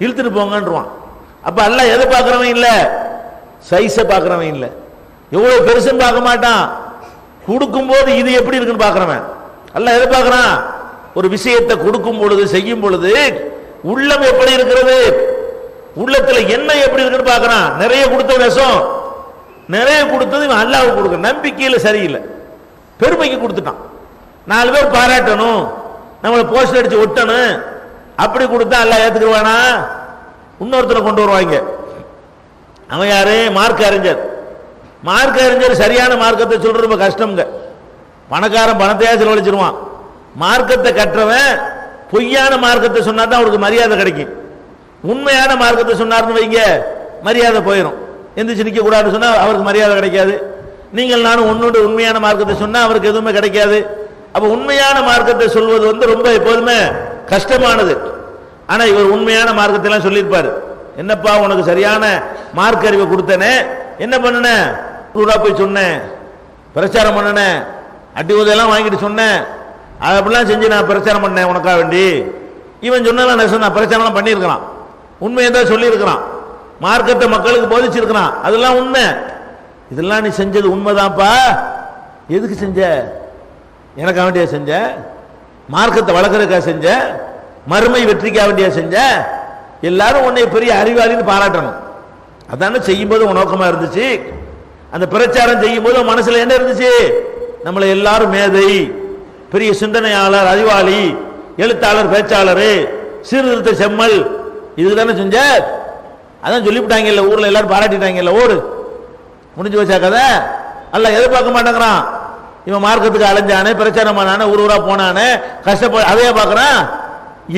இழுத்துட்டு போங்கன்றான். அப்ப அல்லாஹ் எதை பார்க்கிறவன் இல்ல, சைஸ பார்க்கிறவன் இல்ல, எவ்வளவு பெருசுன்னு பார்க்க மாட்டான். கொடுக்கும் போது இது எப்படி இருக்குன்னு பார்க்கிறவன். அல்லாஹ் எதை பார்க்கிறான்? ஒரு விஷயத்தை கொடுக்கும் பொழுது, செய்யும் பொழுது உள்ளம் எப்படி இருக்கிறது, உள்ளத்துல என்ன எப்படி இருக்குன்னு பார்க்கிறான். நிறைய கொடுத்த விஷம், நிறைய கொடுத்தது இவன் அல்லாஹ்வுக்கு கொடுக்க நம்பிக்கையில சரியில்லை, பெருமைக்கு கொடுத்துட்டான். 4 பேர் பாராட்டணும், நம்மளை போஸ்டர் அடிச்சு ஒட்டணும், அப்படி கொடுத்தா அல்லாஹ் ஏத்துக்குவானா? இன்னொருத்தரை கொண்டு வருவாங்க. அவன் யாரு? மார்க்க அறிஞர். மார்க்க அறிஞர் சரியான மார்க்கத்தை சொல்றது ரொம்ப கஷ்டம்ங்க. பணக்காரன் பணத்தையா செலவழிச்சிருவான். மார்க்கத்தை கற்றவன் பொய்யான மார்க்கத்தை சொன்னா தான் அவருக்கு மரியாதை கிடைக்கும். உண்மையான மார்க்கத்தை சொன்னார்னு வைங்க, மரியாதை போயிடும். எந்திரிச்சு நிற்க கூடாதுன்னு சொன்னா அவருக்கு மரியாதை கிடைக்காது. நீங்கள் நானும் ஒன்னோடு உண்மையான மார்க்கத்தை சொன்னா அவருக்கு எதுவுமே கிடைக்காது. அப்ப உண்மையான மார்க்கத்தை சொல்வது ரொம்ப எப்போதுமே கஷ்டமானது. ஆனா இவர் உண்மையான மார்க்கத்தை எல்லாம் சொல்லியிருப்பாரு. என்னப்பா உனக்கு சரியான மார்க் அறிவை கொடுத்தனே, என்ன பண்ணன? போய் சொன்னேன், பிரச்சாரம் பண்ணன, அடி உதயெல்லாம் வாங்கிட்டு சொன்னேன், அது அப்படிலாம் செஞ்சு நான் பிரச்சாரம் பண்ணேன் உனக்கா வேண்டி. இவன் சொன்னலாம் நான் பிரச்சாரம் பண்ணியிருக்கிறான், உண்மையை தான் சொல்லியிருக்கிறான், மார்க்கத்தை மக்களுக்கு போதிச்சிருக்கிறான், அதெல்லாம் உண்மை. இதெல்லாம் நீ செஞ்சது உண்மைதான்ப்பா. எதுக்கு செஞ்ச? எனக்கா வேண்டிய செஞ்ச? மார்க்கத்தை வளர்க்கறதுக்காக செஞ்ச? மறுமை வெற்றிக்காக வேண்டிய செஞ்ச? எல்லாரும் உன்னை பெரிய அறிவாளின்னு பாராட்டணும். அதான செய்யும்போது உன் நோக்கமா இருந்துச்சு. அந்த பிரச்சாரம் செய்யும் போது மனசுல என்ன இருந்துச்சு? நம்மளை எல்லாரும் மேதை, பெரிய சிந்தனையாளர், அறிவாளி, எழுத்தாளர், பேச்சாளர், சீர்திருத்த செம்மல், இதுதானே செஞ்ச. அதான் சொல்லிவிட்டாங்கல்ல, ஊர்ல எல்லாரும் பாராட்டிட்டாங்கல்ல, ஓடு முடிஞ்சு வச்சா கதை. அல்ல எதிர்பார்க்க மாட்டேங்கிறான். இவன் மார்க்கத்துக்கு அலைஞ்சானே, பிரச்சாரம் பண்ணானே, ஊர் ஊரா போனானே, கஷ்டப்பட அதையே பார்க்கறான்.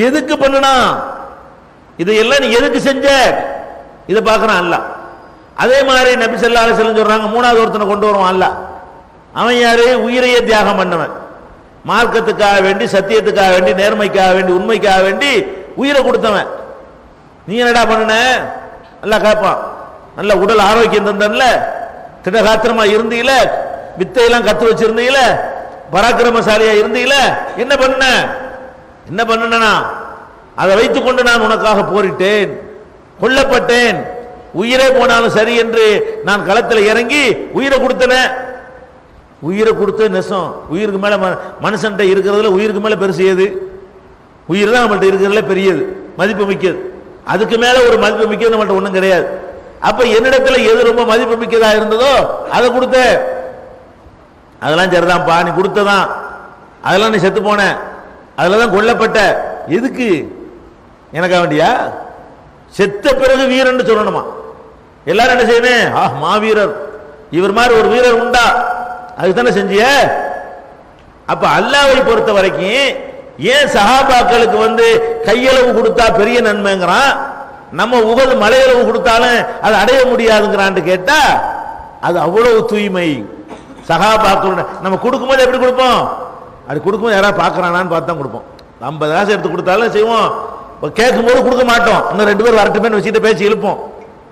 எதுக்கு பண்ணுனா? இதையெல்லாம் நீ எதுக்கு செஞ்ச? இதை பார்க்கறான் அல்ல. அதே மாதிரி நபி ஸல்லல்லாஹு அலைஹி வஸல்லம் சொல்றாங்க, மூணாவது ஒருத்தனை கொண்டு வருவான் அல்ல. அவன் யாரு? உயிரையே தியாகம் பண்ணவன். மார்க்கத்துக்காக வேண்டி, சத்தியத்துக்காக வேண்டி, நேர்மைக்காக வேண்டி, உண்மைக்காக வேண்டி உயிரை கொடுத்தவன். நீ என்னடா பண்ணுன? நல்லா கேட்பான். நல்ல உடல் ஆரோக்கியம் தந்தன்ல, திடகாத்திரமா இருந்தீல, வித்தையெல்லாம் கத்து வச்சிருந்தீல, பராக்கிரமசாலியா இருந்தீல, என்ன பண்ண? என்ன பண்ணனா? அதை வைத்துக் கொண்டு நான் உனக்காக போரிட்டேன், கொல்லப்பட்டேன், உயிரே போனாலும் சரி என்று நான் களத்தில் இறங்கி உயிரை கொடுத்தன. உயிரை கொடுத்த நெசம். உயிருக்கு மேல மனுஷன்ட்ட இருக்கிறதுல உயிருக்கு மேல பெருசு எது? உயிர் தான் நம்மள்ட்ட இருக்கிறதுல பெரியது, மதிப்பு மிக்கது. அதுக்கு மேல ஒரு மதிப்பு மிக்கது நம்மள்ட்ட ஒண்ணும் கிடையாது. அப்ப என்னிடத்துல எது ரொம்ப மதிப்பு மிக்கதா இருந்ததோ அதை கொடுத்த. அதெல்லாம் சரிதான்ப்பா, நீ கொடுத்ததான், அதெல்லாம் நீ செத்து போன, அதுலதான் கொல்லப்பட்ட. எதுக்கு? எனக்கா வேண்டியா? செத்த பிறகு வீரன் சொல்லணுமா? எல்லாரும் என்ன செய்யணும்? மாவீரர், இவர் மாதிரி ஒரு வீரர் உண்டா? அதுதானே செஞ்சிய. அப்ப அல்லாஹ்வை பொறுத்த வரைக்கும் ஏன் சஹாபாக்களுக்கு கையளவு கொடுத்தா பெரிய நன்மைங்கிறான், நம்ம உகது மலையளவு கொடுத்தாலும் அதை அடைய முடியாதுங்கிறான்னு கேட்டா, அது அவ்வளவு தூய்மை. சஹாபாக்களோட நம்ம கொடுக்கும்போது எப்படி கொடுப்போம்? அது கொடுக்கும்போது யாராவது பார்க்கறானான்னு பார்த்து தான் கொடுப்போம். 50 காசு எடுத்து கொடுத்தாலும் செய்வோம், கேட்கும் போது கொடுக்க மாட்டோம். இன்னும் 2 பேர் வரட்டுமே வச்சுட்டு பேசி இழுப்போம்.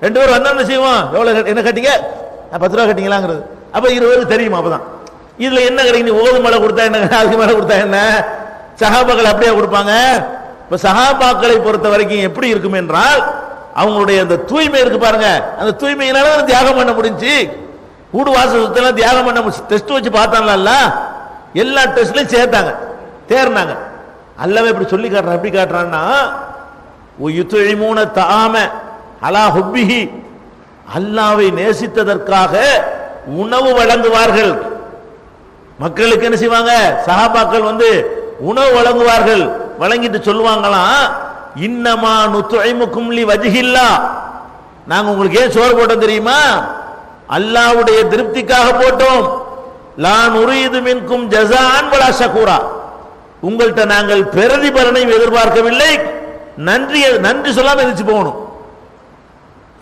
2 பேர் வந்தா என்ன செய்வோம்? எவ்வளவு என்ன கட்டிங்க? 10 ரூபா கட்டிங்களாங்கிறது. அப்ப 20 தெரியுமா? அப்பதான் இதுல என்ன கிடைக்கும்? நீ ஓது மலை கொடுத்தா என்ன, அதுக்கு மேல கொடுத்தா என்ன? சஹாபாக்கள் அப்படியே கொடுப்பாங்க. இப்ப சஹாபாக்களை பொறுத்த வரைக்கும் எப்படி இருக்கும் என்றால், அவங்களுடைய அந்த தூய்மை இருக்கு பாருங்க, அந்த தூய்மையினால தியாகம் பண்ண முடிஞ்சு. வீடு வாசல் சுத்தலாம் தியாகம் பண்ண டெஸ்ட் வச்சு பார்த்தான்ல, எல்லா டெஸ்ட்லயும் சேர்த்தாங்க, தேர்னாங்க. அல்லவே இப்படி சொல்லி காட்டுறான். எப்படி காட்டுறான்னா, யுத்இமூன தஆம அலா ஹுப்பிஹி, அல்லாஹ்வை நேசித்ததற்காக உணவு வழங்குவார்கள். மக்களுக்கு என்ன செய்வாங்க? சஹாபாக்கள் உணவு வழங்குவார்கள். வழங்கிட்டு சொல்லுவாங்களாம், இன்னமா நுத்இமுக்கும் லி வஜ்ஹில்லாஹ், நாங்க உங்களுக்கு ஏன் சோறு போட்டோம் தெரியுமா? அல்லாஹ்வுடைய திருப்திக்காக போட்டோம். லா நுரீது மின்கும் ஜஸாஅன் வலா ஷகூரா, உங்கள்கிட்ட நாங்கள் பிரதிபலனையும் எதிர்பார்க்கவில்லை, நன்றி சொல்லாம எதிர்த்து போகணும்.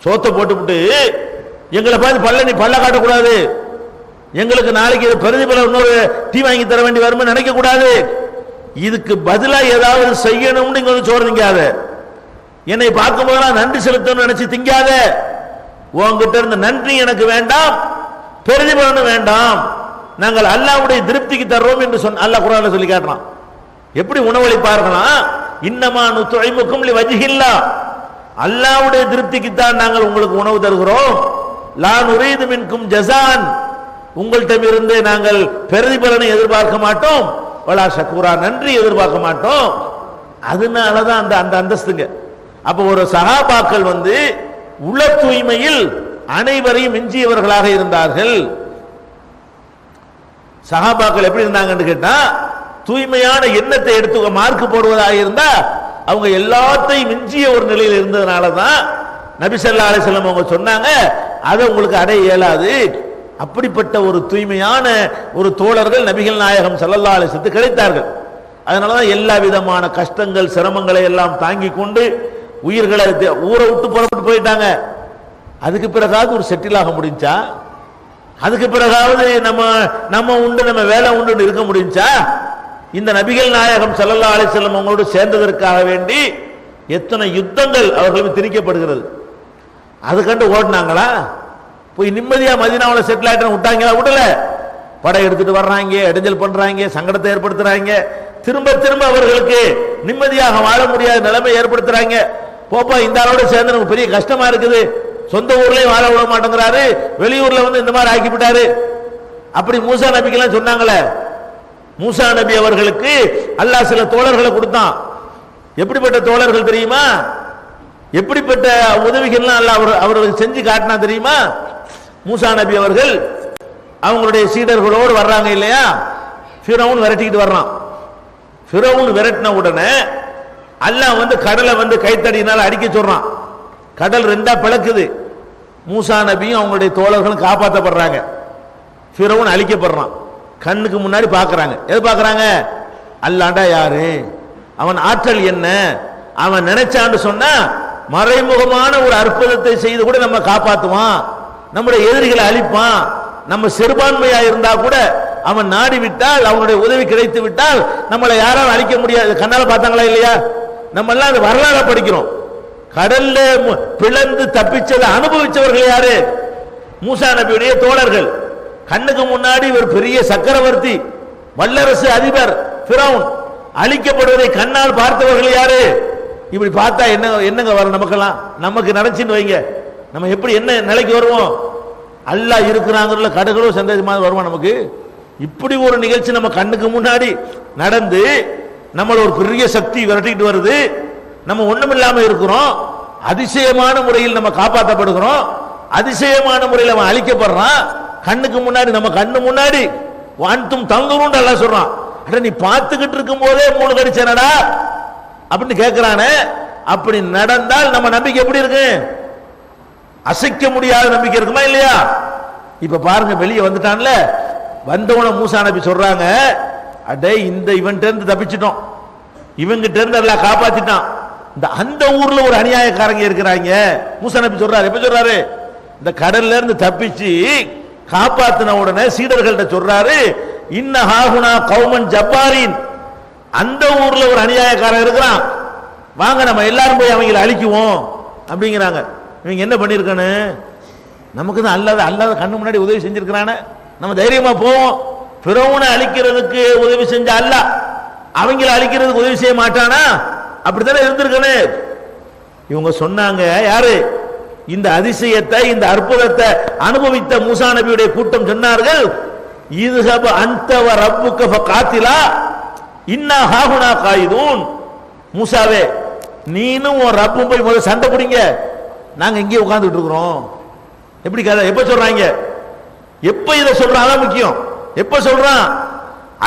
சோத்தை போட்டுவிட்டு எங்களை பார்த்து நீ பல்ல காட்டக்கூடாது, எங்களுக்கு நாளைக்கு பிரதிபலம் இன்னொரு டீ வாங்கி தர வேண்டி வரும்னு நினைக்க கூடாது. இதுக்கு பதிலா ஏதாவது செய்யணும்னு இங்க சோறு திங்காத, என்னை பார்க்கும் போதெல்லாம் நன்றி செலுத்தணும்னு நினைச்சு திங்காத. உங்ககிட்ட இருந்த நன்றி எனக்கு வேண்டாம், பிரதிபலனும் வேண்டாம், நாங்கள் அல்லாஹ்வுடைய திருப்திக்கு தர்றோம் என்று அல்லாஹ் குர்ஆன்ல சொல்லி காட்டுறான். எப்படி உணவளிப்பார்களாம்? இன்னமா நுத்இமுக்கும் லி வஜ்ஹில்லாஹ், அல்லாஹ்வுடைய திருப்திக்கு தான் நாங்கள் உங்களுக்கு உணவு தருகிறோம். லா நுரீது மின்கும் ஜஸான், உங்கள்கிட்ட இருந்து நாங்கள் பிரதிபலனை எதிர்பார்க்க மாட்டோம், வலா ஷக்கூரா, நன்றி எதிர்பார்க்க மாட்டோம். அதனாலதான் அந்த அந்தஸ்துங்க. அப்ப ஒரு சஹாபாக்கள் உள தூய்மையில் அனைவரையும் மிஞ்சியவர்களாக இருந்தார்கள். சஹாபாக்கள் எப்படி இருந்தாங்கன்னு கேட்டா, தூய்மையான எண்ணத்தை எடுத்து மார்க் போடுவதாக இருந்தா அவங்க எல்லாத்தையும் மிஞ்சிய ஒரு நிலையில் இருந்ததுனாலதான் நபி ஸல்லல்லாஹு அலைஹி வஸல்லம் அவங்க சொன்னாங்க, அதை உங்களுக்கு அடைய இயலாது. அப்படிப்பட்ட ஒரு தூய்மையான ஒரு தோழர்கள் நபிகள் நாயகம் ஸல்லல்லாஹு அலைஹி வஸல்லம் கிடைத்தார்கள். அதனாலதான் எல்லா விதமான கஷ்டங்கள் சிரமங்களை எல்லாம் தாங்கி கொண்டு உயிர்களை ஊரை விட்டு புறப்பட்டு போயிட்டாங்க. அதுக்கு பிறகாவது ஒரு செட்டில் ஆக முடிஞ்சா, அதுக்கு பிறகாவது நம்ம உண்டு நம்ம வேலை உண்டு இருக்க முடிஞ்சா? இந்த நபிகள் நாயகம் ஸல்லல்லாஹு அலைஹி வஸல்லம் அவங்களோடு சேர்ந்ததற்காக வேண்டி எத்தனை யுத்தங்கள் அவர்களுக்கு திணிக்கப்படுகிறது. அது கண்டு ஓடினாங்களா? போய் நிம்மதியா மதீனாவுல செட்டில் ஆயிட்டு விட்டாங்களா? விடல. படை எடுத்துட்டு வர்றாங்க, இடைஞ்சல் பண்றாங்க, சங்கடத்தை ஏற்படுத்துறாங்க, திரும்ப திரும்ப அவர்களுக்கு நிம்மதியாக வாழ முடியாத நிலைமை ஏற்படுத்துறாங்க. போப்பா இந்த ஆளோட சேர்ந்து நமக்கு பெரிய கஷ்டமா இருக்குது, சொந்த ஊர்லயும் வாழ விட மாட்டேங்கிறாரு, வெளியூர்ல வந்து இந்த மாதிரி ஆக்கிவிட்டாரு. அப்படி மூசா நபிக்கெல்லாம் சொன்னாங்களே. மூசா நபி அவர்களுக்கு அல்லாஹ் சில தோழர்களை கொடுத்தான். எப்படிப்பட்ட தோழர்கள் தெரியுமா? எப்படிப்பட்ட உதவிகள்லாம் அல்லாஹ் அவர்களுக்கு செஞ்சு காட்டினா தெரியுமா? மூசா நபி அவர்கள் அவங்களுடைய சீடர்களோடு வர்றாங்க இல்லையா, ஃபிரௌன் விரட்டிக்கிட்டு வர்றான். ஃபிரௌன் விரட்டின உடனே அல்லாஹ் வந்து கடலை வந்து கைத்தடியினால் அடிக்க சொல்றான். கடல் ரெண்டா பிளக்குது. மூசா நபியும் அவங்களுடைய தோழர்களும் காப்பாற்றப்படுறாங்க. ஃபிரௌன் அழிக்கப்படுறான். கண்ணுக்கு முன்னாடி பார்க்கறாங்க. எது பார்க்கறாங்க? அல்லாஹ்டா யாரு, அவன் ஆற்றல் என்ன, அவன் நினைச்சான்னு சொன்னா மறைமுகமான ஒரு அற்புதத்தை செய்து கூட நம்ம காப்பாற்றுவான், நம்முடைய எதிரிகளை அழிப்பான். நம்ம சிறுபான்மையா இருந்தா கூட அவன் நாடி விட்டால், அவனுடைய உதவி கிடைத்து விட்டால் நம்மளை யாராலும் அழிக்க முடியாது. கண்ணால பார்த்தாங்களா இல்லையா? நம்ம எல்லாம் அந்த வரலாறு படிக்கிறோம். கடல்ல பிளந்து தப்பிச்சதை அனுபவிச்சவர்கள் யாரு? மூசா நபியுடைய தோழர்கள். கண்ணுக்கு முன்னாடி ஒரு பெரிய சக்கரவர்த்தி, வல்லரசு அதிபர் ஃபிரௌன் அழிக்கப்படுவதை கண்ணால் பார்த்தவர்கள் யாரு? இப்படி பார்த்தா என்னங்க வரும் நமக்கெல்லாம்? நமக்கு நினைச்சுன்னு வைங்க, நம்ம எப்படி என்ன நிலைக்கு வருவோம்? அல்லாஹ் இருக்கிறாங்கல்ல, கடகளோ சந்தேகமாக வருவோம் நமக்கு. இப்படி ஒரு நிகழ்ச்சி நம்ம கண்ணுக்கு முன்னாடி நடந்து நம்மள ஒரு பெரிய சக்தி விரட்டிட்டு வருது, நம்ம ஒண்ணுமில்லாம இருக்கிறோம், அதிசயமான முறையில் நம்ம காப்பாற்றப்படுகிறோம், அதிசயமான முறையில் அவன் அழிக்கப்படுறான். கண்ணுக்கு முன்னாடி, நம்ம கண்ணு முன்னாடி வான்தும் தங்குரும் அல்லாஹ் சொல்றான். அட நீ பார்த்துக்கிட்டு இருக்கும் போதே மூணு கடிச்சனடா அப்படின்னு கேட்கிறானே. அப்படி நடந்தால் நம்ம நம்பிக்கை எப்படி இருக்கு? அசைக்க முடியாத நம்பிக்கை இருக்குமா இல்லையா? இப்ப பாருங்க, வெளியே வந்துட்டான்ல, வந்தவன மூசா நபி சொல்றாங்க, அடே இந்த இவன்கிட்ட இருந்து தப்பிச்சிட்டோம், இவங்கிட்ட இருந்து எல்லாம் காப்பாத்திட்டான். இந்த அந்த ஊர்ல ஒரு அநியாயக்காரங்க இருக்கிறாங்க. மூசா நபி சொல்றாரு, எப்ப சொல்றாரு? இந்த கடல்ல இருந்து தப்பிச்சு காப்பாத்தின உடனே சீடர்கள்ட்ட சொல்றாரு, இன்ன ஹாகுனா கௌமன் ஜப்பாரின், அந்த ஊர்ல ஒரு அநியாயக்காரன் இருக்கிறான், வாங்க நம்ம எல்லாரும் போய் அவங்களை அழிக்குவோம் அப்படிங்கிறாங்க. இவங்க என்ன பண்ணிருக்கணும்? நமக்கு தான் அல்லாத கண்ணு முன்னாடி உதவி செஞ்சிருக்கிறானே, நம்ம தைரியமா போவோம். ஃபிரௌனை அழிக்கிறதுக்கு உதவி செஞ்ச அல்லாஹ் அவங்கள அழிக்கிறதுக்கு உதவி செய்ய மாட்டானா? அப்படித்தானே இருந்திருக்கணும். இவங்க சொன்னாங்க, யாரு இந்த அதிசயத்தை, இந்த அற்புதத்தை அனுபவித்த மூசா நபியுடைய கூட்டம் சொன்னார்கள், இதுஹப் அன்த வ ரப்புக ஃபகாத்திலா இன்னா ஹாஹுனா காயிதூன். மூசாவே, நீனும் உன் ரப்பும் போய் முதல்ல சண்டை பிடிங்க, நாங்க இங்கே உட்கார்ந்துட்டு இருக்கிறோம். எப்படி கதை? எப்ப சொல்றாங்க? எப்ப இதை சொல்றாங்க முக்கியம். எப்ப சொல்றான்?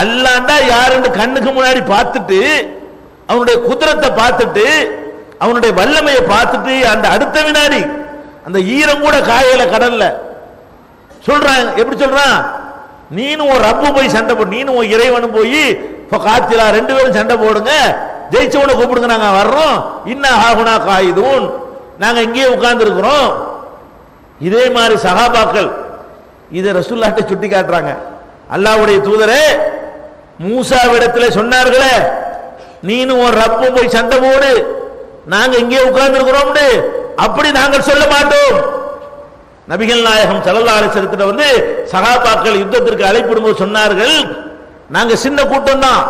அல்லாண்டா யாருன்னு கண்ணுக்கு முன்னாடி பார்த்துட்டு, அவனுடைய குதிரத்தை பார்த்துட்டு, அவனுடைய வல்லமையை பார்த்துட்டு, அந்த அடுத்த வினாடி அந்த ஈரம் கூட காயல கடல்ல சொல்றான். எப்படி சொல்றான்? நீனும் ஒரு ரப்பு போய் சண்டை போடு, நீனும் ஒரு இறைவனும் போய் காத்திலா, ரெண்டு பேரும் சண்டை போடுங்க, ஜெயிச்சவனை கூப்பிடுங்க, நாங்க வர்றோம். இன்ன ஹாகுனா காயிதூன், நாங்க இங்கே உட்கார்ந்து இருக்கிறோம். இதே மாதிரி சஹாபாக்கள் இதை ரசூலுல்லாஹ்ட்ட சுட்டி காட்டுறாங்க. அல்லாஹ்வுடைய தூதரே, மூசாவிடத்தில் சொன்னார்களே, நீனும் ஒரு ரப்பு போய் சண்டை போடு, நாங்க இங்கே உட்கார்ந்து இருக்கிறோம், அப்படி நாங்கள் சொல்ல மாட்டோம். நபிகள் நாயகம் ஸல்லல்லாஹு அலைஹி வஸல்லம் வந்து சஹாபாக்கள் யுத்தத்திற்கு அழைப்பிடும்போது சொன்னார்கள், நாங்க சின்ன கூட்டம் தான்,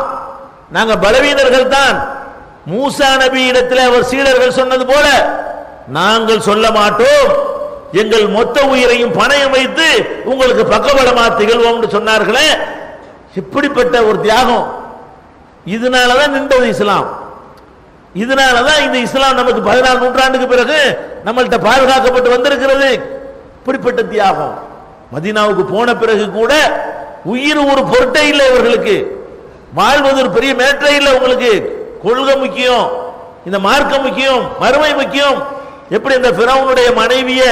நாங்க பலவீனர்கள் தான். மூசா நபி இடத்துல அவர் சீடர்கள் சொன்னது போல நாங்கள் சொல்ல மாட்டோம், எங்கள் மொத்த உயிரையும் பணயம் வைத்து உங்களுக்கு பக்கபலமா திகழ்வோம் சொன்னார்களே. இப்படிப்பட்ட ஒரு தியாகம். இதனாலதான் நின்றது இஸ்லாம். இதனாலதான் இந்த இஸ்லாம் நமக்கு 14 நூற்றாண்டுக்கு பிறகு நம்மள்கிட்ட பாதுகாக்கப்பட்டு வந்திருக்கிறது. இப்படிப்பட்ட தியாகம். மதீனாவுக்கு போன பிறகு கூட உயிர் ஒரு பொருட்டே இல்லை இவர்களுக்கு, வாழ்வது ஒரு பெரிய மேட்டரே இல்லை. உங்களுக்கு கொள்கை முக்கியம், இந்த மார்க்கம் முக்கியம், மறுமை முக்கியம். எப்படி இந்த ஃபிரௌனுடைய மனைவியை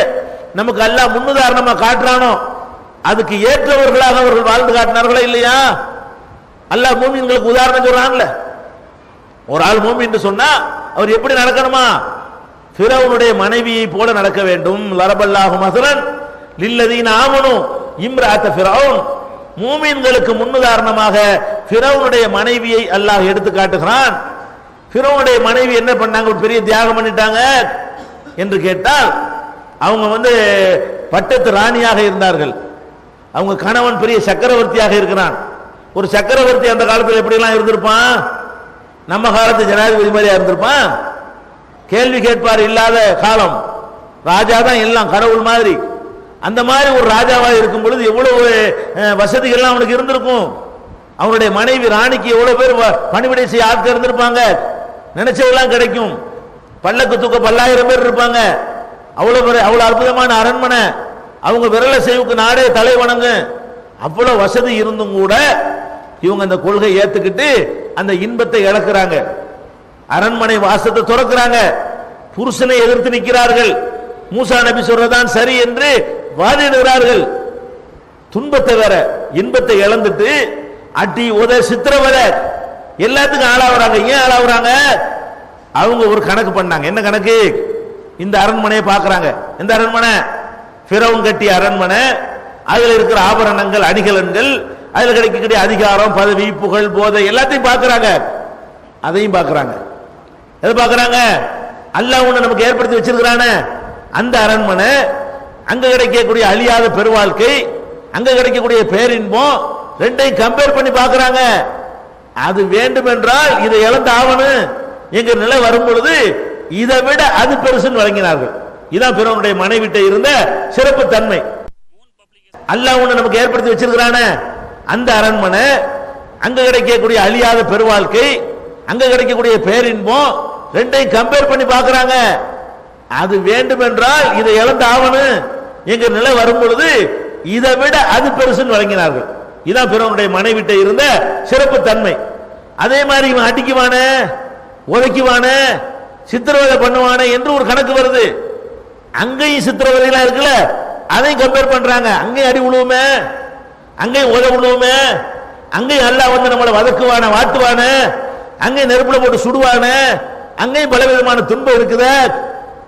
நமக்கு அல்லாஹ் முன்னுதாரணமா காட்டுறானோ, அதுக்கு ஏற்றவர்களாக அவர்கள் வாழ்ந்து காட்டினார்களா இல்லையா? அல்லாஹ் மூமின்களுக்கு உதாரணம் சொல்றான்ல. ஒரு ஆள் மூமின் சொன்னா அவர் எப்படி நடக்கணுமா? ஃபிரௌனுடைய மனைவியை போல நடக்க வேண்டும். லரபல்லாஹு மஸலன் லில்லதீன ஆமனு இம்ராஅத் ஃபிரௌன். மூமின்களுக்கு முன்னுதாரணமாக ஃபிரௌனுடைய மனைவியை அல்லாஹ் எடுத்து காட்டுகிறான். ஃபிரௌனுடைய மனைவி என்ன பண்ணாங்க? ஒரு பெரிய தியாகம் பண்ணிட்டாங்க என்று கேட்டால், அவங்க பட்டத்து ராணியாக இருந்தார்கள். அவங்க கணவன் பெரிய சக்கரவர்த்தியாக இருக்கிறான். ஒரு சக்கரவர்த்தி அந்த காலத்தில் எப்படிலாம் இருந்திருப்பான்? நம்ம காலத்து ஜனாதிபதி மாதிரியா இருந்திருப்பான்? கேள்வி கேட்பார் இல்லாத காலம். ராஜா தான் எல்லாம், கடவுள் மாதிரி. அந்த மாதிரி ஒரு ராஜாவாக இருக்கும் பொழுது எவ்வளவு வசதிகள்லாம் அவனுக்கு இருந்திருக்கும். அவனுடைய மனைவி ராணிக்கு எவ்வளவு பேர் பணிவிடை செய்ய ஆட்கள் இருந்திருப்பாங்க. நினைச்சதெல்லாம் கிடைக்கும். பல்லக்கு தூக்க 10,000 பேர் இருப்பாங்க. அவ்வளவு அற்புதமான அரண்மனை. அவங்க விரல செய்வுக்கு நாடே தலை வணங்கு. அவ்வளவு வசதி இருந்தும் கூட இவங்க அந்த கொள்கை ஏத்துக்கிட்டு அந்த இன்பத்தை இழக்கிறாங்க. அரண்மனை வாசத்தை துறக்கிறாங்க. புருஷனை எதிர்த்து நிற்கிறார்கள். மூசா நபி சொல்றதான் சரி என்று வாதிடுகிறார்கள். துன்பத்தை வேற இன்பத்தை இழந்துட்டு அடி உத சித்திரவதை எல்லாத்துக்கும் ஆளாகிறாங்க. ஏன் ஆளாகிறாங்க? அவங்க ஒரு கணக்கு பண்ணாங்க. என்ன கணக்கு? இந்த அரண்மனையை பார்க்கறாங்க. இந்த அரண்மனை ஃபிரௌன் கட்டிய அரண்மனை. அதில் இருக்கிற ஆபரணங்கள், அணிகலன்கள், அதில் கிடைக்கக்கூடிய அதிகாரம், பதவி, புகழ், போதை எல்லாத்தையும் பார்க்கறாங்க. அதையும் பார்க்கறாங்க. எதை பார்க்கறாங்க? அல்லாஹ் ஒன்று நமக்கு ஏற்படுத்தி வச்சிருக்கிறானே அந்த அரண்மனை, அங்க கிடைக்கக்கூடிய அழியாத பெருவாழ்க்கை, அங்க கிடைக்கக்கூடிய பேரின்பம், ரெண்டையும் கம்பேர் பண்ணி பார்க்கறாங்க. அது வேண்டும் என்றால் இதை இழந்து ஆவணும் எங்க நிலை வரும் பொழுது இதை விட அது பெருசுன்னு வழங்கினார்கள். இதான் பிறனுடைய மனைவிட்ட இருந்த சிறப்பு தன்மை. அல்லாஹ் ஒன்று நமக்கு ஏற்படுத்தி வச்சிருக்கிறானே அந்த அரண்மனை, அங்க கிடைக்கக்கூடிய அழியாத பெருவாழ்க்கை, அங்க கிடைக்கக்கூடிய பேரின்பம், ரெண்டையும் கம்பேர் பண்ணி பார்க்கறாங்க. அது வேண்டும் என்றால் இதை இழந்து ஆவணும் எங்க நிலை வரும் பொழுது இதை விட அது பெருசுன்னு வழங்கினார்கள். இதான் பிறனுடைய மனைவிட்ட இருந்த சிறப்பு தன்மை. அதே மாதிரி இவன் அடிக்குவானே, உதைக்குவானே, சித்திரவதை பண்ணுவானே என்று ஒரு கணக்கு வருது. அங்கேயும் சித்திரவதைலாம் இருக்குல்ல, அதையும் கம்பேர் பண்றாங்க. அங்கேயும் அடி விழுவுமே, அங்கேயும் உத விழுவுமே, அங்கேயும் அல்லாஹ் வந்து நம்மளை வதக்குவான, வாட்டுவான, அங்கேயும் நெருப்புல போட்டு சுடுவான, அங்கேயும் பலவிதமான துன்பம் இருக்குது.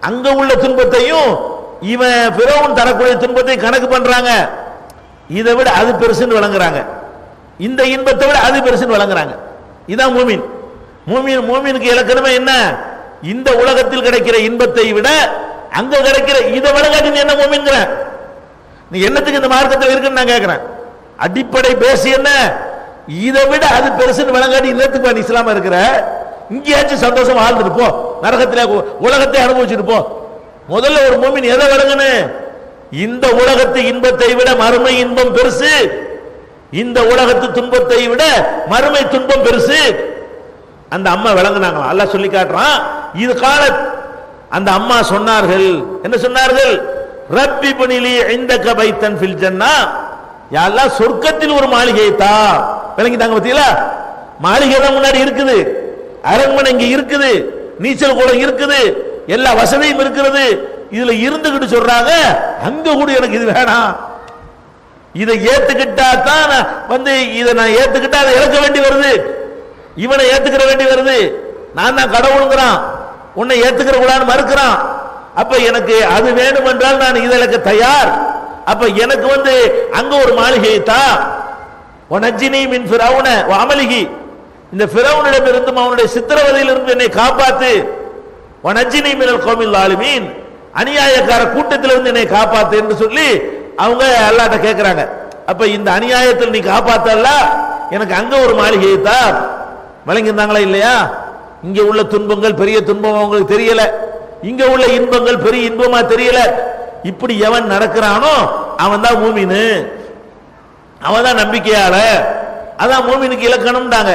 அங்க உள்ள துன்பத்தையும் இவன் பிறவும் தரக்கூடிய துன்பத்தை கணக்கு பண்றாங்க. இதை விட அது பெருசுன்னு வழங்குறாங்க. இந்த இன்பத்தை விட அது பெருசுன்னு வழங்குறாங்க. இதான் மூமின். மூமினுக்கு இலக்கணமே என்ன? இந்த உலகத்தில் கிடைக்கிற இன்பத்தை விட அங்க கிடைக்கிற இதை வழங்காட்டி நீ என்ன மூமின்கிற? நீ என்னத்துக்கு இந்த மார்க்கத்தில் இருக்குன்னு நான் கேட்கிறேன். அடிப்படை பேசி என்ன? இதை விட அது பெருசுன்னு வழங்காட்டி இன்னத்துக்கு நீ இஸ்லாமா இருக்கிற? இங்கேயாச்சும் சந்தோஷம் வாழ்ந்துட்டு போ, நரகத்திலே உலகத்தை அனுபவிச்சுட்டு போ. முதல்ல ஒரு மூமின் எதை வழங்கணும்? இந்த உலகத்து இன்பத்தை விட மறுமை இன்பம் பெருசு, இந்த உலகத்து துன்பத்தை விட மறுமை துன்பம் பெருசு. அந்த அம்மா விளங்குனாங்களா? அல்லாஹ் சொல்லி காட்டுறான். இது கால அந்த அம்மா சொன்னார்கள். என்ன சொன்னார்கள்? ரப்பி புனிலி இந்தக பைத்தன் ஃபில் ஜன்னா, யா அல்லாஹ் சொர்க்கத்தில் ஒரு மாளிகை தா. விளங்கிட்டாங்க பத்தியா? மாளிகை தான் முன்னாடி இருக்குது, அரண்மனை இங்க இருக்குது, நீச்சல் குளம் இருக்குது, எல்லா வசதியும் இருக்கிறது. இதுல இருந்துகிட்டு சொல்றாங்க அங்க கூட எனக்கு இது வேணாம். இதை ஏத்துக்கிட்டா தான் வந்து இதை நான் ஏத்துக்கிட்டா அதை இழக்க வேண்டி வருது, இவனை ஏத்துக்கிற வேண்டி வருது. நான் தான் கடவுளுங்கிறான், உன்னை ஏத்துக்கிற கூடாது மறுக்கிறான். அப்ப எனக்கு அது வேணும் என்றால் நான் இதை இழக்க தயார். அப்ப எனக்கு வந்து அங்க ஒரு மாளிகை தான். வனஜினி மின் ஃபிரௌன வ அமலிஹி, இந்த ஃபிரௌனிடம் இருந்தும் அவனுடைய சித்திரவதையிலிருந்து என்னை காப்பாத்து. வனஜினி மினல் கௌமில் ஸாலிமீன், அநியாயக்கார கூட்டத்திலிருந்து என்னை காப்பாத்து என்று சொல்லி அவங்க அல்லாஹ்ட்ட கேட்கிறாங்க. அப்ப இந்த அநியாயத்தில் நீ காப்பாத்தல்ல, எனக்கு அங்க ஒரு மாளிகையை தான். வழங்கியிருந்தாங்களா இல்லையா? இங்க உள்ள துன்பங்கள் பெரிய துன்பம் அவங்களுக்கு தெரியல, இங்க உள்ள இன்பங்கள் பெரிய இன்பமா தெரியல. இப்படி எவன் நடக்கிறானோ அவன் தான் மூமினு, அவன் தான் நம்பிக்கையாள. அதான் மூமினுக்கு இலக்கணம்டாங்க.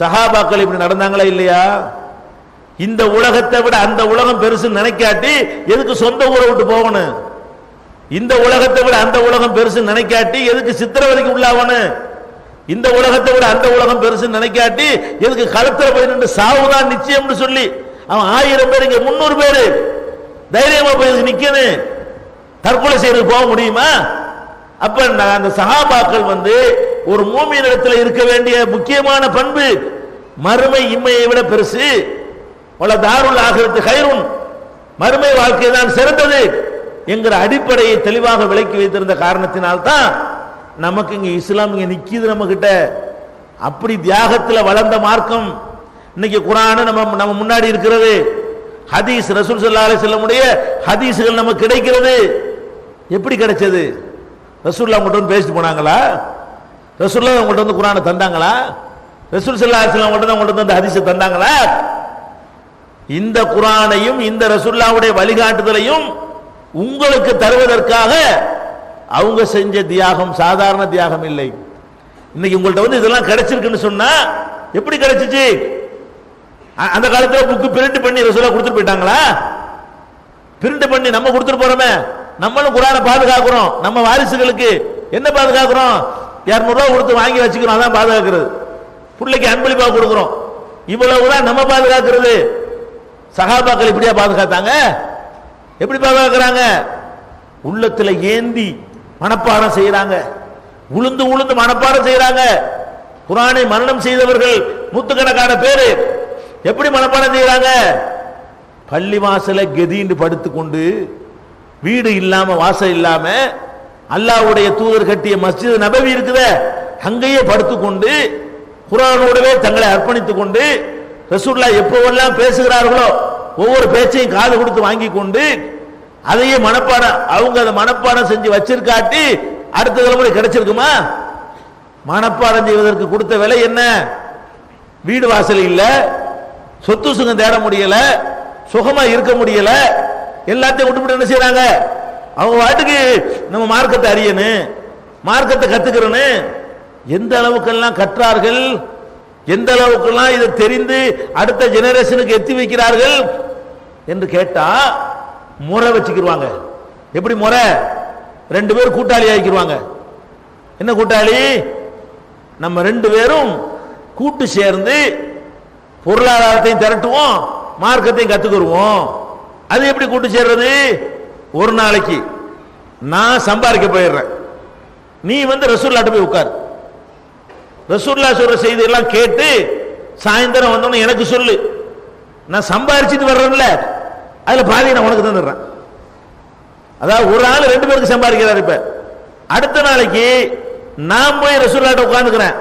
சஹாபாக்கள் இப்படி நடந்தாங்களா இல்லையா? இந்த உலகத்தை விட அந்த உலகம் பெருசு நினைக்காட்டி எதுக்கு சொந்த ஊரை விட்டு போகணும்? இந்த உலகத்தை விட அந்த உலகம் பெருசு நினைக்காட்டி எதுக்கு சித்திரவதைக்கு உள்ளாவணும்? இந்த உலகத்தை விட அந்த உலகம் பெருசு நினைக்காட்டி எதுக்கு களத்துல போய் நின்று சாவுதான் நிச்சயம்னு சொல்லி அவன் 1000 பேர் இங்க 300 பேரு தைரியமா போய் நிக்கணும். தற்கொலை செய்து போக முடியுமா? அப்ப அந்த சஹாபாக்கள் வந்து ஒரு மூமியினிடத்தில் இருக்க வேண்டிய முக்கியமான பண்பு மறுமை இம்மையை விட பெருசு. வல தாருல் ஆகிரத்து கைருன், மறுமை வாழ்க்கை தான் சிறந்தது என்கிற அடிப்படையை தெளிவாக விளக்கி வைத்திருந்த காரணத்தினால்தான் நமக்கு இங்க இஸ்லாம் இங்க நிக்குது நம்ம கிட்ட. அப்படி தியாகத்தில் வளர்ந்த மார்க்கம். இன்னைக்கு குர்ஆன் நம்ம முன்னாடி இருக்கிறது, ஹதீஸ் ரசூல் ஸல்லல்லாஹு அலைஹி வஸல்லம் உடைய ஹதீஸ்கள் நமக்கு கிடைக்கிறது. எப்படி கிடைச்சது? ரசூலுல்லாஹ் உங்கள்கிட்ட வந்து பேசிட்டு போனாங்களா? ரசூலுல்லாஹ் உங்கள்கிட்ட வந்து குர்ஆனை தந்தாங்களா? ரசூல் ஸல்லல்லாஹு அலைஹி வஸல்லம் உங்கள்கிட்ட வந்து ஹதீஸை தந்தாங்களா? இந்த குர்ஆனையும் இந்த ரசூலுல்லாஹ்வுடைய வழிகாட்டுதலையும் உங்களுக்கு தருவதற்காக அவங்க செஞ்ச தியாகம் சாதாரண தியாகம் இல்லை. இன்னைக்கு உங்கள்கிட்ட வந்து இதெல்லாம் கிடைச்சிருக்குன்னு சொன்னா எப்படி கிடைச்சிச்சு? அந்த காலத்துல புக்கு பிரிண்ட் பண்ணி ரசூலுல்லாஹ் கொடுத்துட்டு போயிட்டாங்களா? பிரிண்ட் பண்ணி நம்ம கொடுத்துட்டு போறோமே, நம்மளும் குர்ஆனை பாதுகாக்கிறோம். நம்ம வாரிசுகளுக்கு என்ன பாதுகாக்கிறோம்? 200 ரூபாய் கொடுத்து வாங்கி வச்சுக்கிறோம், அதான் பாதுகாக்கிறது. பிள்ளைக்கு அன்பளிப்பா கொடுக்கிறோம், இவ்வளவுதான் நம்ம பாதுகாக்கிறது. சஹாபாக்கள் இப்படியா பாதுகாத்தாங்க? எப்படி பாதுகாக்கிறாங்க? உள்ளத்துல ஏந்தி மனப்பாடம் செய்யறாங்க, உளுந்து உளுந்து மனப்பாடம் செய்யறாங்க. குர்ஆனை மரணம் செய்தவர்கள் நூற்றுக்கணக்கான பேரு எப்படி மனப்பாடம் செய்யறாங்க? பள்ளி வாசல கெதின்னு படுத்துக்கொண்டு, வீடு இல்லாம வாசல் இல்லாம, அல்லாஹ்வுடைய தூதர் கட்டிய மஸ்ஜித் நபவி இருக்குதே அங்கேயே படுத்துக்கொண்டு குர்ஆனோடவே தங்களை அர்ப்பணித்துக் கொண்டு ரசூலுல்லாஹ் எப்பவெல்லாம் பேசுகிறார்களோ ஒவ்வொரு பேச்சையும் காது கொடுத்து வாங்கி கொண்டு அதையே மனப்பாடம் அவங்க அதை மனப்பாடம் செஞ்சு வச்சிருக்காட்டி அடுத்த தலைமுறை கிடைச்சிருக்குமா? மனப்பாடம் செய்வதற்கு கொடுத்த விலை என்ன? வீடு வாசல் இல்ல, சொத்து சுகம் தேட முடியல, சுகமா இருக்க முடியல, எல்லாத்தையும் விட்டுவிட்டு என்ன செய்யறாங்க? அவங்க வாட்டுக்கு நம்ம மார்க்கத்தை அறியணும், மார்க்கத்தை கத்துக்கிறோன்னு எந்த அளவுக்கெல்லாம் கற்றார்கள், எந்த அளவுக்கெல்லாம் இதை தெரிந்து அடுத்த ஜெனரேஷனுக்கு எத்தி வைக்கிறார்கள் என்று கேட்டா முறை வச்சுக்கிடுவாங்க. எப்படி முறை? 2 பேர் கூட்டாளி ஆகிக்கிடுவாங்க. என்ன கூட்டாளி? நம்ம 2 பேரும் கூட்டு சேர்ந்து பொருளாதாரத்தையும் திரட்டுவோம், மார்க்கத்தையும் கத்துக்குருவோம். அது எப்படி கூட்டு சேர்றது? ஒரு நாளைக்கு நான் சம்பாதிக்க போயிடுறேன், நீ வந்து ரசூலுல்லாஹ்ட்ட போய் உட்கார், ரசூலுல்லாஹ் சொல்ற செய்தி எல்லாம் கேட்டு சாயந்தரம் வந்தோன்னு எனக்கு சொல்லு, நான் சம்பாரிச்சிட்டு வர்றேன்ல அதுல பாதி நான் உனக்கு தந்துடுறேன். அதாவது ஒரு ஆள் 2 பேருக்கு சம்பாதிக்கிறார். இப்ப அடுத்த நாளைக்கு நான் போய் ரசூலுல்லாஹ்ட்ட உட்கார்ந்துக்கிறேன்,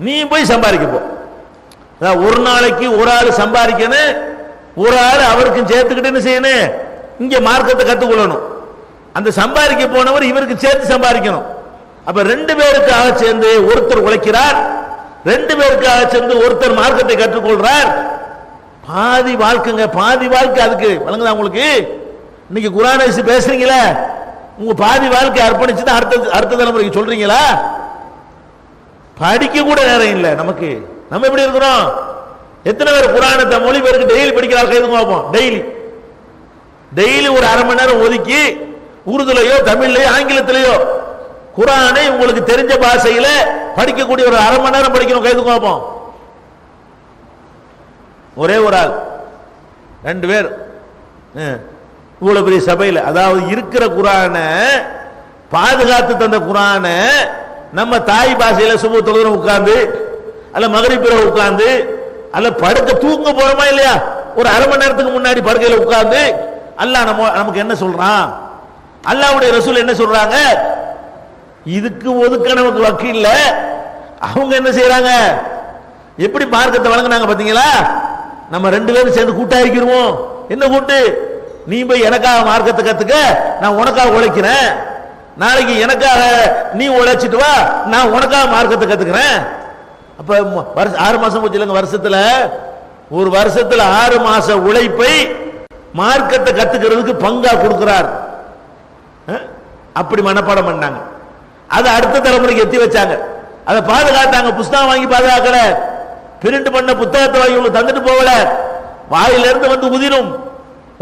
நீ போய் சம்பாதிக்க போ. அதாவது ஒரு நாளைக்கு ஒரு ஆள் சம்பாதிக்கணும், ஒரு ஆள் அவருக்கும் சேர்த்துக்கிட்டு என்ன செய்யணும்? இங்க மார்க்கத்தை கத்துக்கொள்ளணும். அந்த சம்பாதிக்க போனவர் இவருக்கு சேர்த்து சம்பாதிக்கணும். அப்ப 2 பேருக்காக சேர்ந்து ஒருத்தர் உழைக்கிறார், 2 பேருக்காக சேர்ந்து ஒருத்தர் மார்க்கத்தை கற்றுக்கொள்றார். பாதி வாழ்க்கைங்க, பாதி வாழ்க்கை அதுக்கு வழங்குதா உங்களுக்கு? இன்னைக்கு குர்ஆனை பேசுறீங்களா, உங்க பாதி வாழ்க்கை அர்ப்பணிச்சு தான் அடுத்த தலைமுறைக்கு சொல்றீங்களா? படிக்க கூட நேரம் இல்லை நமக்கு. நம்ம எப்படி இருக்கிறோம்? எத்தனை பேர் குர்ஆனை மொழி பேருக்கு டெய்லி படிக்கிறார்கள்? எதுவும் பார்ப்போம். டெய்லி ஒரு அரை மணி நேரம் ஒதுக்கி உருதுலையோ தமிழ்லையோ ஆங்கிலத்திலேயோ குர்ஆனை உங்களுக்கு தெரிஞ்ச பாஷையில படிக்கக்கூடிய ஒரு அரை மணி நேரம் படிக்கணும். கைது பார்ப்போம். ஒரே ஒரு ஆள், 2 பேர் இவ்வளவு பெரிய சபையில், அதாவது இருக்கிற குர்ஆனை பாதுகாத்து தந்த குர்ஆனை நம்ம தாய் பாஷையில சுப தொழுதும் உட்கார்ந்து அல்ல மகரிப் பிறகு உட்கார்ந்து அல்ல படுக்க தூங்க போறோமா இல்லையா, ஒரு அரை மணி நேரத்துக்கு முன்னாடி படுக்கையில உட்கார்ந்து அல்லாஹ் நமக்கு என்ன சொல்றான், அல்லாஹ்வுடைய ரசூல் என்ன சொல்றாங்க, இதுக்கு ஒதுக்க நமக்கு வக்கீல்ல. அவங்க என்ன செய்யறாங்க? எப்படி மார்க்கத்தை வழங்கினாங்க பாத்தீங்களா? நம்ம 2 பேரும் சேர்ந்து கூட்டாயிருக்கிறோம். என்ன கூட்டு? நீ போய் எனக்காக மார்க்கத்தை கத்துக்க, நான் உனக்காக உழைக்கிறேன். நாளைக்கு எனக்காக நீ உழைச்சிட்டு வா, நான் உனக்காக மார்க்கத்தை கத்துக்கிறேன். அப்ப 6 மாசம் போச்சு இல்லைங்க வருஷத்துல. ஒரு வருஷத்துல 6 மாச உழைப்பை மார்க்கத்தை கத்துக்கிறதுக்கு பங்கா கொடுக்கிறார். அப்படி மனப்பாடம் பண்ணாங்க. அதை அடுத்த தலைமுறைக்கு எத்தி வச்சாங்க, அதை பாதுகாத்தாங்க. புஸ்தகம் வாங்கி பாதுகாக்கல, பிரிண்ட் பண்ண புத்தகத்தை வாங்கி உங்களுக்கு தந்துட்டு போகல. வாயிலிருந்து வந்து உதிரும்.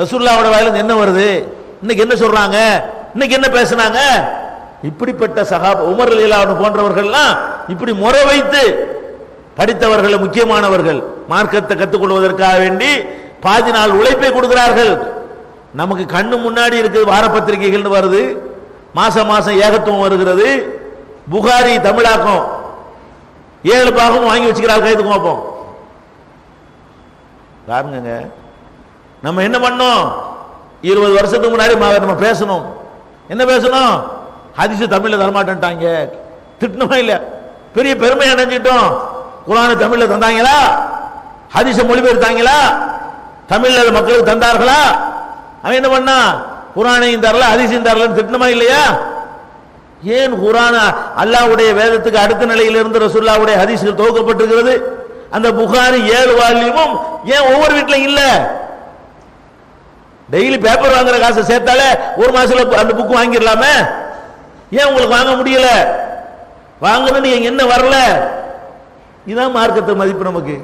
ரசூலுல்லாஹ்வோட வாயிலிருந்து என்ன வருது, இன்னைக்கு என்ன சொல்றாங்க, இன்னைக்கு என்ன பேசினாங்க? இப்படிப்பட்ட சஹாபா உமர் ரலியல்லாஹு அன்ஹு போன்றவர்கள்லாம் இப்படி முறை வைத்து படித்தவர்கள், முக்கியமானவர்கள், மார்க்கத்தை கற்றுக்கொள்வதற்காக வேண்டி பாதி நாள் உழைப்பை கொடுக்கிறார்கள். நமக்கு கண்ணு முன்னாடி இருக்குது, வார பத்திரிகைகள் வருது, மாசம் மாசம் ஏகத்துவம் வருகிறது, புகாரி தமிழாக்கம் 7 பாகம் வாங்கி வச்சுக்கிறார்கள். கைதுக்கு பார்ப்போம் பாருங்க. நம்ம என்ன பண்ணோம்? 20 வருஷத்துக்கு முன்னாடி நம்ம பேசணும். என்ன பேசணும்? ஹதீஸ் தமிழ்ல தரமாட்டேன்ட்டாங்க, திட்டணுமா இல்ல? பெரிய பெருமை அடைஞ்சிட்டோம். குர்ஆனை தமிழ்ல தந்தாங்களா? ஹதீஸ மொழிபெயர்த்தாங்களா? தமிழ்ல மக்களுக்கு தந்தார்களா? அவன் என்ன பண்ணா? குர்ஆனையும் தரல ஹதீஸையும் தரலன்னு திட்டணுமா இல்லையா? ஏன் குர்ஆன் அல்லாஹ்வுடைய வேதத்துக்கு அடுத்த நிலையிலிருந்து ரசூலுல்லாஹ்வுடைய ஹதீஸ்கள் தொகுக்கப்பட்டிருக்கிறது? அந்த புகாரி 7 வால்யூமும் ஏன் ஒவ்வொரு வீட்டிலும் இல்ல? டெய்லி பேப்பர் வாங்குற காசை சேர்த்தாலே ஒரு மாசத்துல அந்த புக் வாங்கிடலாமே, ஏன் உங்களுக்கு வாங்க முடியல? வாங்கணும்னு நீங்க என்ன வரல? இதான் மார்க்கத்தை மதிப்பு. நமக்கு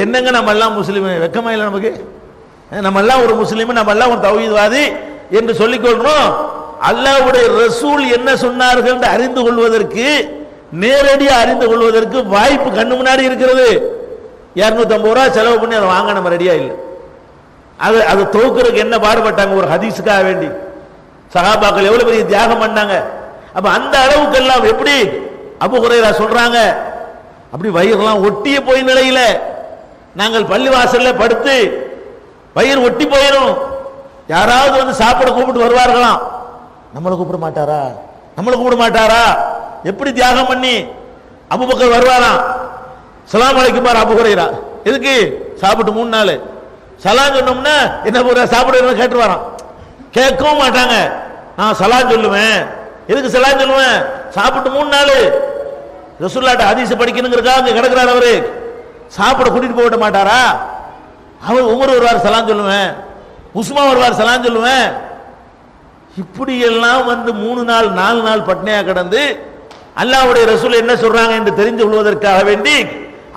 என்னங்க, நம்ம எல்லாம் முஸ்லீம், வெக்கமா இல்லை நமக்கு? நம்ம எல்லாம் ஒரு முஸ்லீம், நம்ம எல்லாம் ஒரு தௌஹீத்வாதி என்று சொல்லிக் கொள்றோம். அல்லாஹ்வுடைய ரசூல் என்ன சொன்னார்கள் என்று அறிந்து கொள்வதற்கு, நேரடியாக அறிந்து கொள்வதற்கு வாய்ப்பு கண்ணு முன்னாடி இருக்கிறது. 250 ரூபாய் செலவு பண்ணி அதை வாங்க நம்ம ரெடியா இல்லை. அது தொகுக்கிறதுக்கு என்ன பாடுபட்டாங்க ஒரு ஹதீஸுக்காக வேண்டி. சஹாபாக்கள் எவ்வளவு பெரிய தியாகம் பண்ணாங்க. அப்ப அந்த அளவுக்கு எல்லாம் எப்படி அபூ ஹுரைரா சொல்றாங்க, அப்படி வயிறுலாம் ஒட்டிய போய் நிலையில நாங்கள் பள்ளிவாசல்ல படுத்து வயிறு ஒட்டி போயிடும். யாராவது வந்து சாப்பிட கூப்பிட்டு வருவார்களாம், நம்மளை கூப்பிட மாட்டாரா, நம்மளை கூப்பிட மாட்டாரா? எப்படி தியாகம் பண்ணி அபூபக்கர் வருவாராம், சலாம் அலைக்கும் அபூ ஹுரைரா, எதுக்கு? சாப்பிட்டு 3 நாள் சலாம் சொன்னோம்னா என்ன சாப்பிட கேட்டு வரான். கேட்கவும் மாட்டாங்க. நான் சலாம் சொல்லுவேன். எதுக்கு சலாம் சொல்லுவேன்? சாப்பிட்டு 3 நாள் ரசூலுல்லாஹ்ட்ட ஹதீஸ் படிக்கணுங்கிறதுக்காக அங்க கிடக்குறாரு. அவரு சாப்பிட கூட்டிட்டு போக மாட்டாரா? அவர் உமர் வருவார் சலாம் சொல்லுவேன், உஸ்மா வருவார் சலாம் சொல்லுவேன். இப்படி எல்லாம் வந்து 3 நாள் 4 நாள் பட்னியா கிடந்து அல்லாஹ்வுடைய ரசூல் என்ன சொல்றாங்க என்று தெரிந்து கொள்வதற்காக வேண்டி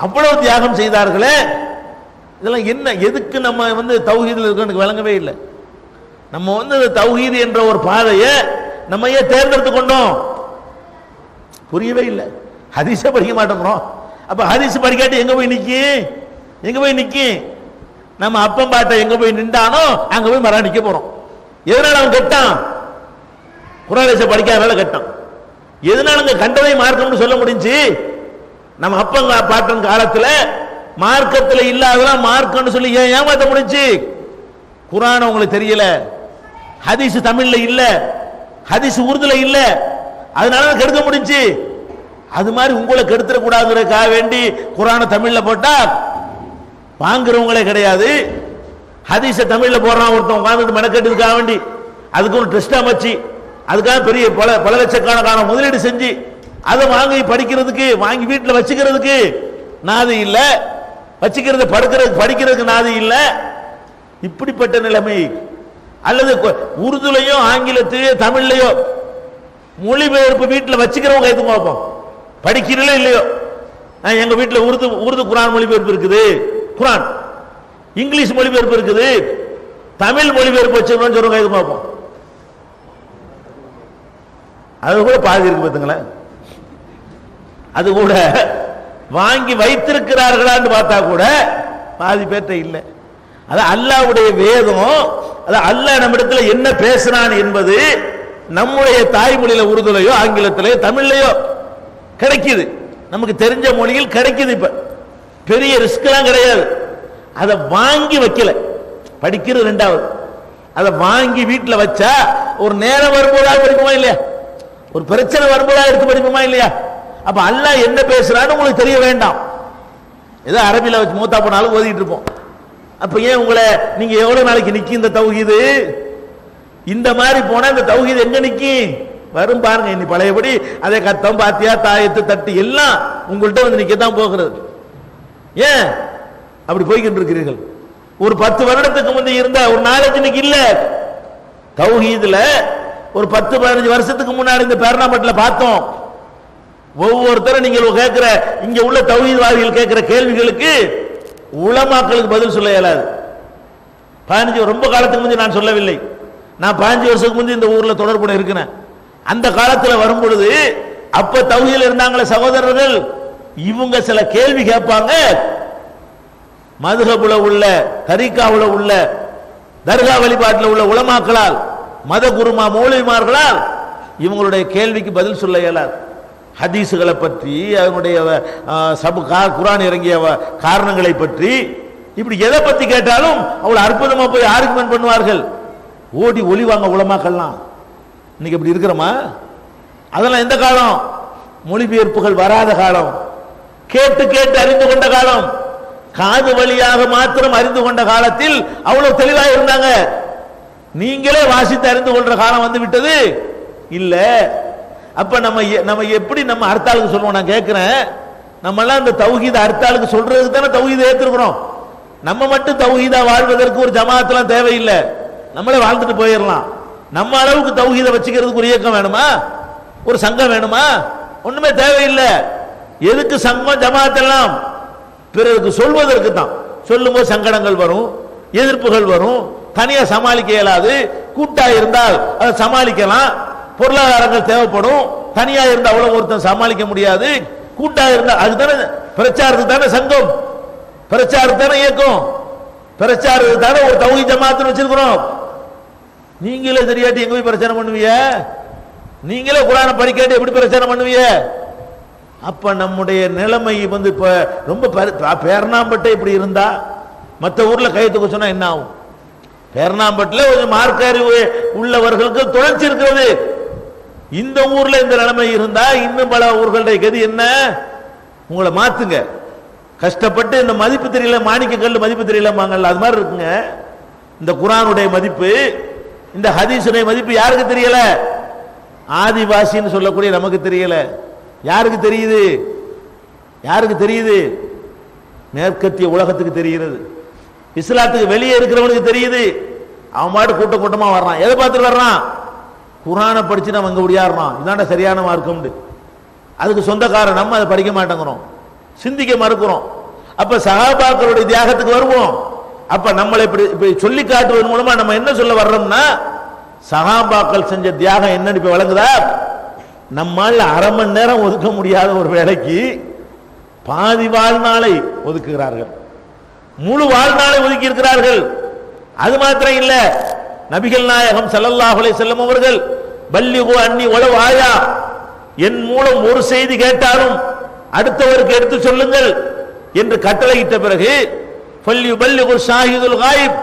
அவ்வளவு தியாகம் செய்தார்களே. இதெல்லாம் என்ன, எதுக்கு நம்ம வந்து தௌஹீதுல இருக்கணும் விளங்கவே இல்லை. நம்ம வந்து தௌஹீது என்ற ஒரு பாதையை நம்ம ஏன் தேர்ந்தெடுத்து கொண்டோம் புரியவே இல்லை. ஹதீஸை படிக்க மாட்டோம். அப்ப ஹதீஸ் படிக்காட்டி எங்க போய் நிக்கி, எங்க போய் நிக்கி? நம்ம அப்பம் பாட்ட எங்க போய் நின்றானோ அங்க போய் மரம் நிக்க போறோம். எதனால அவன் கெட்டான்? குர்ஆன் படிக்காதனால கெட்டான். எதனால கண்டதை மார்க்கம்னு சொல்ல முடிஞ்சு? நம்ம அப்பம் பாட்டன் காலத்துல மார்க்கத்தில் இல்லாதெல்லாம் மார்க்கம்னு சொல்லி ஏன் ஏமாத்த முடிஞ்சு? குர்ஆன் உங்களுக்கு தெரியல, ஹதீஸ் தமிழ்ல இல்ல, ஹதீஸ் உருதுல இல்ல, அதனால கெடுக்க முடிஞ்சு. அது மாதிரி உங்களை கெடுத்துட கூடாதுக்காக வேண்டி குர்ஆனை தமிழ்ல போட்டா வாங்குறவங்களே கிடையாது. ஹதீஸ தமிழ்ல போடுறான் ஒருத்தன் உட்கார்ந்து மெனக்கெட்டதுக்காக வேண்டி, அதுக்கு ஒரு ட்ரஸ்ட் அமைச்சு அதுக்காக பெரிய பல லட்சக்கணக்கான முதலீடு செஞ்சு அதை வாங்கி படிக்கிறதுக்கு, வாங்கி வீட்டில் வச்சுக்கிறதுக்கு நாதி இல்ல, வச்சுக்கிறது படிக்கிறதுக்கு நாதி இல்ல. இப்படிப்பட்ட நிலைமை. அல்லது உருதுலையோ ஆங்கிலத்திலேயோ தமிழ்லையோ மொழிபெயர்ப்பு வீட்டில் வச்சுக்கிறவங்க எதுவும் பார்ப்போம், படிக்கிறீங்களோ இல்லையோ. எங்க வீட்டில் உருது குர்ஆன் மொழிபெயர்ப்பு இருக்குது, குர்ஆன் இங்கிலீஷ் மொழிபெயர்ப்பு இருக்குது, தமிழ் மொழிபெயர்ப்பு வச்சுக்கணும்னு சொல்றவங்க எதுவும் பார்ப்போம். அது கூட பாதி இருக்கு பார்த்துங்களேன். அது கூட வாங்கி வைத்திருக்கிறார்களான்னு பார்த்தா கூட பாதி பேர்ட்ட இல்லை. அது அல்லாஹ்வுடைய வேதம், அது அல்லாஹ் நம்மிடத்துல என்ன பேசுறான் என்பது நம்முடைய தாய்மொழியில உருதுலையோ ஆங்கிலத்திலேயோ தமிழ்லையோ கிடைக்குது, நமக்கு தெரிஞ்ச மொழியில் கிடைக்குது. இப்ப பெரிய ரிஸ்க்லாம் கிடையாது. அதை வாங்கி வைக்கல, படிக்கிறது ரெண்டாவது. அதை வாங்கி வீட்டில் வச்சா ஒரு நேரம் வரும்போதா படிப்போமா இல்லையா, ஒரு பிரச்சனை வரும்போதா எடுத்து படிப்போமா இல்லையா? அப்ப அல்லாஹ் என்ன பேசுறான்னு உங்களுக்கு தெரிய வேண்டாம். ஏதோ அரபில வச்சு மூத்தா போனாலும் ஓதிட்டு இருப்போம். அப்ப ஏன் உங்களை நீங்க எவ்வளவு நாளைக்கு நிக்கி இந்த தௌஹீது? இந்த மாதிரி போனா இந்த தௌஹீது எங்க நிக்கி வரும் பாருங்க. இனி பழையபடி அதே கத்தம் பாத்தியா தாயத்து தட்டி எல்லாம் உங்கள்கிட்ட வந்து நிக்கத்தான் போகிறது. ஏன் அப்படி போய்கிட்டு இருக்கிறீர்கள்? ஒரு 10 வருடத்துக்கு முந்தைய இருந்த ஒரு நாலேஜ் இன்னைக்கு இல்ல. தௌஹீதுல ஒரு 10-15 வருஷத்துக்கு முன்னாடி இந்த பேரணாமட்டில் பார்த்தோம். ஒவ்வொருத்தரும் நீங்கள் கேட்கிற இங்க உள்ள தௌஹீத்வாதிகள் கேட்கிற கேள்விகளுக்கு உலமாக்களுக்கு பதில் சொல்ல இயலாது. 15 ரொம்ப காலத்துக்கு முந்தைய நான் சொல்லவில்லை, நான் 15 வருஷத்துக்கு முந்தைய இந்த ஊர்ல தொடர்புட இருக்கிறேன். அந்த காலத்தில் வரும் பொழுது அப்ப தௌஹீதுல இருந்தாங்களே சகோதரர்கள், இவங்க சில கேள்வி கேட்பாங்க. மதுஹபுல உள்ள தரீகாவுல உள்ள தர்கா வழிபாட்டில் உள்ள உலமாக்களால், மத குருமா மௌலவிமார்களால் இவங்களுடைய கேள்விக்கு பதில் சொல்ல இயலாது. ஹதீஸுகளை பற்றி, அதனுடைய குர்ஆன் இறங்கிய காரணங்களை பற்றி, இப்படி எதை பத்தி கேட்டாலும் அவ்வளவு அற்புதமா போய் ஆர்குமெண்ட் பண்ணுவார்கள். ஓடி ஒளிவாங்க உலமாக்கள்லாம். இன்னைக்கு இப்படி இருக்கிறோமா? அதெல்லாம் எந்த காலம்? மொழிபெயர்ப்புகள் வராத காலம், கேட்டு கேட்டு அறிந்து கொண்ட காலம், காது வழியாக மாத்திரம் அறிந்து கொண்ட காலத்தில் அவ்வளவு தெளிவாக இருந்தாங்க. நீங்களே வாசித்து அறிந்து கொள்ற காலம் வந்து விட்டது இல்ல. அப்ப நம்ம எப்படி நம்ம அடுத்தாளுக்கு சொல்லுவோம்? நான் கேட்கிறேன், நம்ம எல்லாம் இந்த தௌஹீத அடுத்தாளுக்கு சொல்றதுக்கு தானே தௌஹீதை ஏத்துக்கிறோம். நம்ம மட்டும் தௌஹீதா வாழ்வதற்கு ஒரு ஜமாஅத்லாம் தேவையில்லை, நம்மளே வாழ்ந்துட்டு போயிடலாம். நம்ம அளவுக்கு தௌஹீதை வச்சுக்கிறதுக்கு ஒரு இயக்கம் வேணுமா? ஒரு சங்கம் வேணுமா? ஒண்ணுமே தேவையில்லை. எதுக்கு சங்கம் ஜமாஅத் எல்லாம்? பிறருக்கு சொல்வதற்கு தான். சொல்லும்போது சங்கடங்கள் வரும், எதிர்ப்புகள் வரும், தனியா சமாளிக்க இயலாது. கூட்டா இருந்தால் அதை சமாளிக்கலாம், பொருளாதாரங்கள் தேவைப்படும். தனியா இருந்தால் அவ்வளவு ஒருத்தன் சமாளிக்க முடியாது. கூட்டா இருந்தால் அதுதானே பிரச்சாரத்துக்கு தானே சங்கம், பிரச்சாரத்துக்கு தானே இயக்கம், பிரச்சாரத்துக்கு தானே ஒரு தௌஹீத் ஜமாஅத் வச்சிருக்கிறோம். நீங்களே தெரியாட்டி எங்க போய் பிரச்சாரம் பண்ணுவீங்க? நீங்களே குர்ஆனை படிக்காட்டி எப்படி பிரச்சாரம் பண்ணுவீங்க? அப்ப நம்முடைய நிலைமை இப்ப ரொம்ப பேர்ணாம்பட்டை இப்படி இருந்தா மற்ற ஊர்ல கையெழுத்துக்க சொன்னா என்ன ஆகும்? பேர்ணாம்பட்டில் ஒரு மார்க்க அறிவு உள்ளவர்களுக்கு தொடர்ச்சி இருக்கிறது. இந்த ஊர்ல இந்த நிலைமை இருந்தா இன்னும் பல ஊர்களுடைய கதி என்ன? உங்களை மாத்துங்க. கஷ்டப்பட்டு இந்த மதிப்பு தெரியல, மாணிக்க கல் மதிப்பு தெரியலமாங்கல்ல, அது மாதிரி இருக்குங்க. இந்த குர்ஆனுடைய மதிப்பு, இந்த ஹதீஸுடைய மதிப்பு யாருக்கு தெரியல? ஆதிவாசின்னு சொல்லக்கூடிய நமக்கு தெரியல. யாருக்கு தெரியுது? யாருக்கு தெரியுது? மேற்கத்திய உலகத்துக்கு தெரிகிறது. இஸ்லாத்துக்கு வெளியே இருக்கிறவனுக்கு தெரியுது. அவன் பாட்டு கூட்ட கூட்டமா வர்றான். எதை பார்த்துட்டு வர்றான்? குர்ஆனை படிச்சு நம்ம அங்க முடியாடுறான். இதாண்ட சரியான மார்க்கம். அதுக்கு சொந்தக்காரன் நம்ம அதை படிக்க மாட்டேங்கிறோம், சிந்திக்க மறுக்கிறோம். அப்ப சஹாபாக்களுடைய தியாகத்துக்கு வருவோம். அப்ப நம்மளை இப்படி சொல்லி காட்டுவதன் மூலமா நம்ம என்ன சொல்ல வர்றோம்னா, சஹாபாக்கள் செஞ்ச தியாகம் என்னன்னு இப்ப வழங்குதா? நம்மால் அரை மணி நேரம் ஒதுக்க முடியாத ஒரு வேலைக்கு பாதி வாழ்நாளை ஒதுக்குகிறார்கள், முழு வாழ்நாளை ஒதுக்கி இருக்கிறார்கள். அது மாத்திரம் இல்ல, நபிகள் நாயகம் ஸல்லல்லாஹு அலைஹி வஸல்லம் அவர்கள் பல்லிகு அன்னி வலவ் ஆயா, என் மூலம் ஒரு செய்தி கேட்டாலும் அடுத்தவருக்கு எடுத்து சொல்லுங்கள் என்று கட்டளையிட்ட பிறகு ஃபல்யுபல்லிகு ஷாஹிதுல் காயிப்,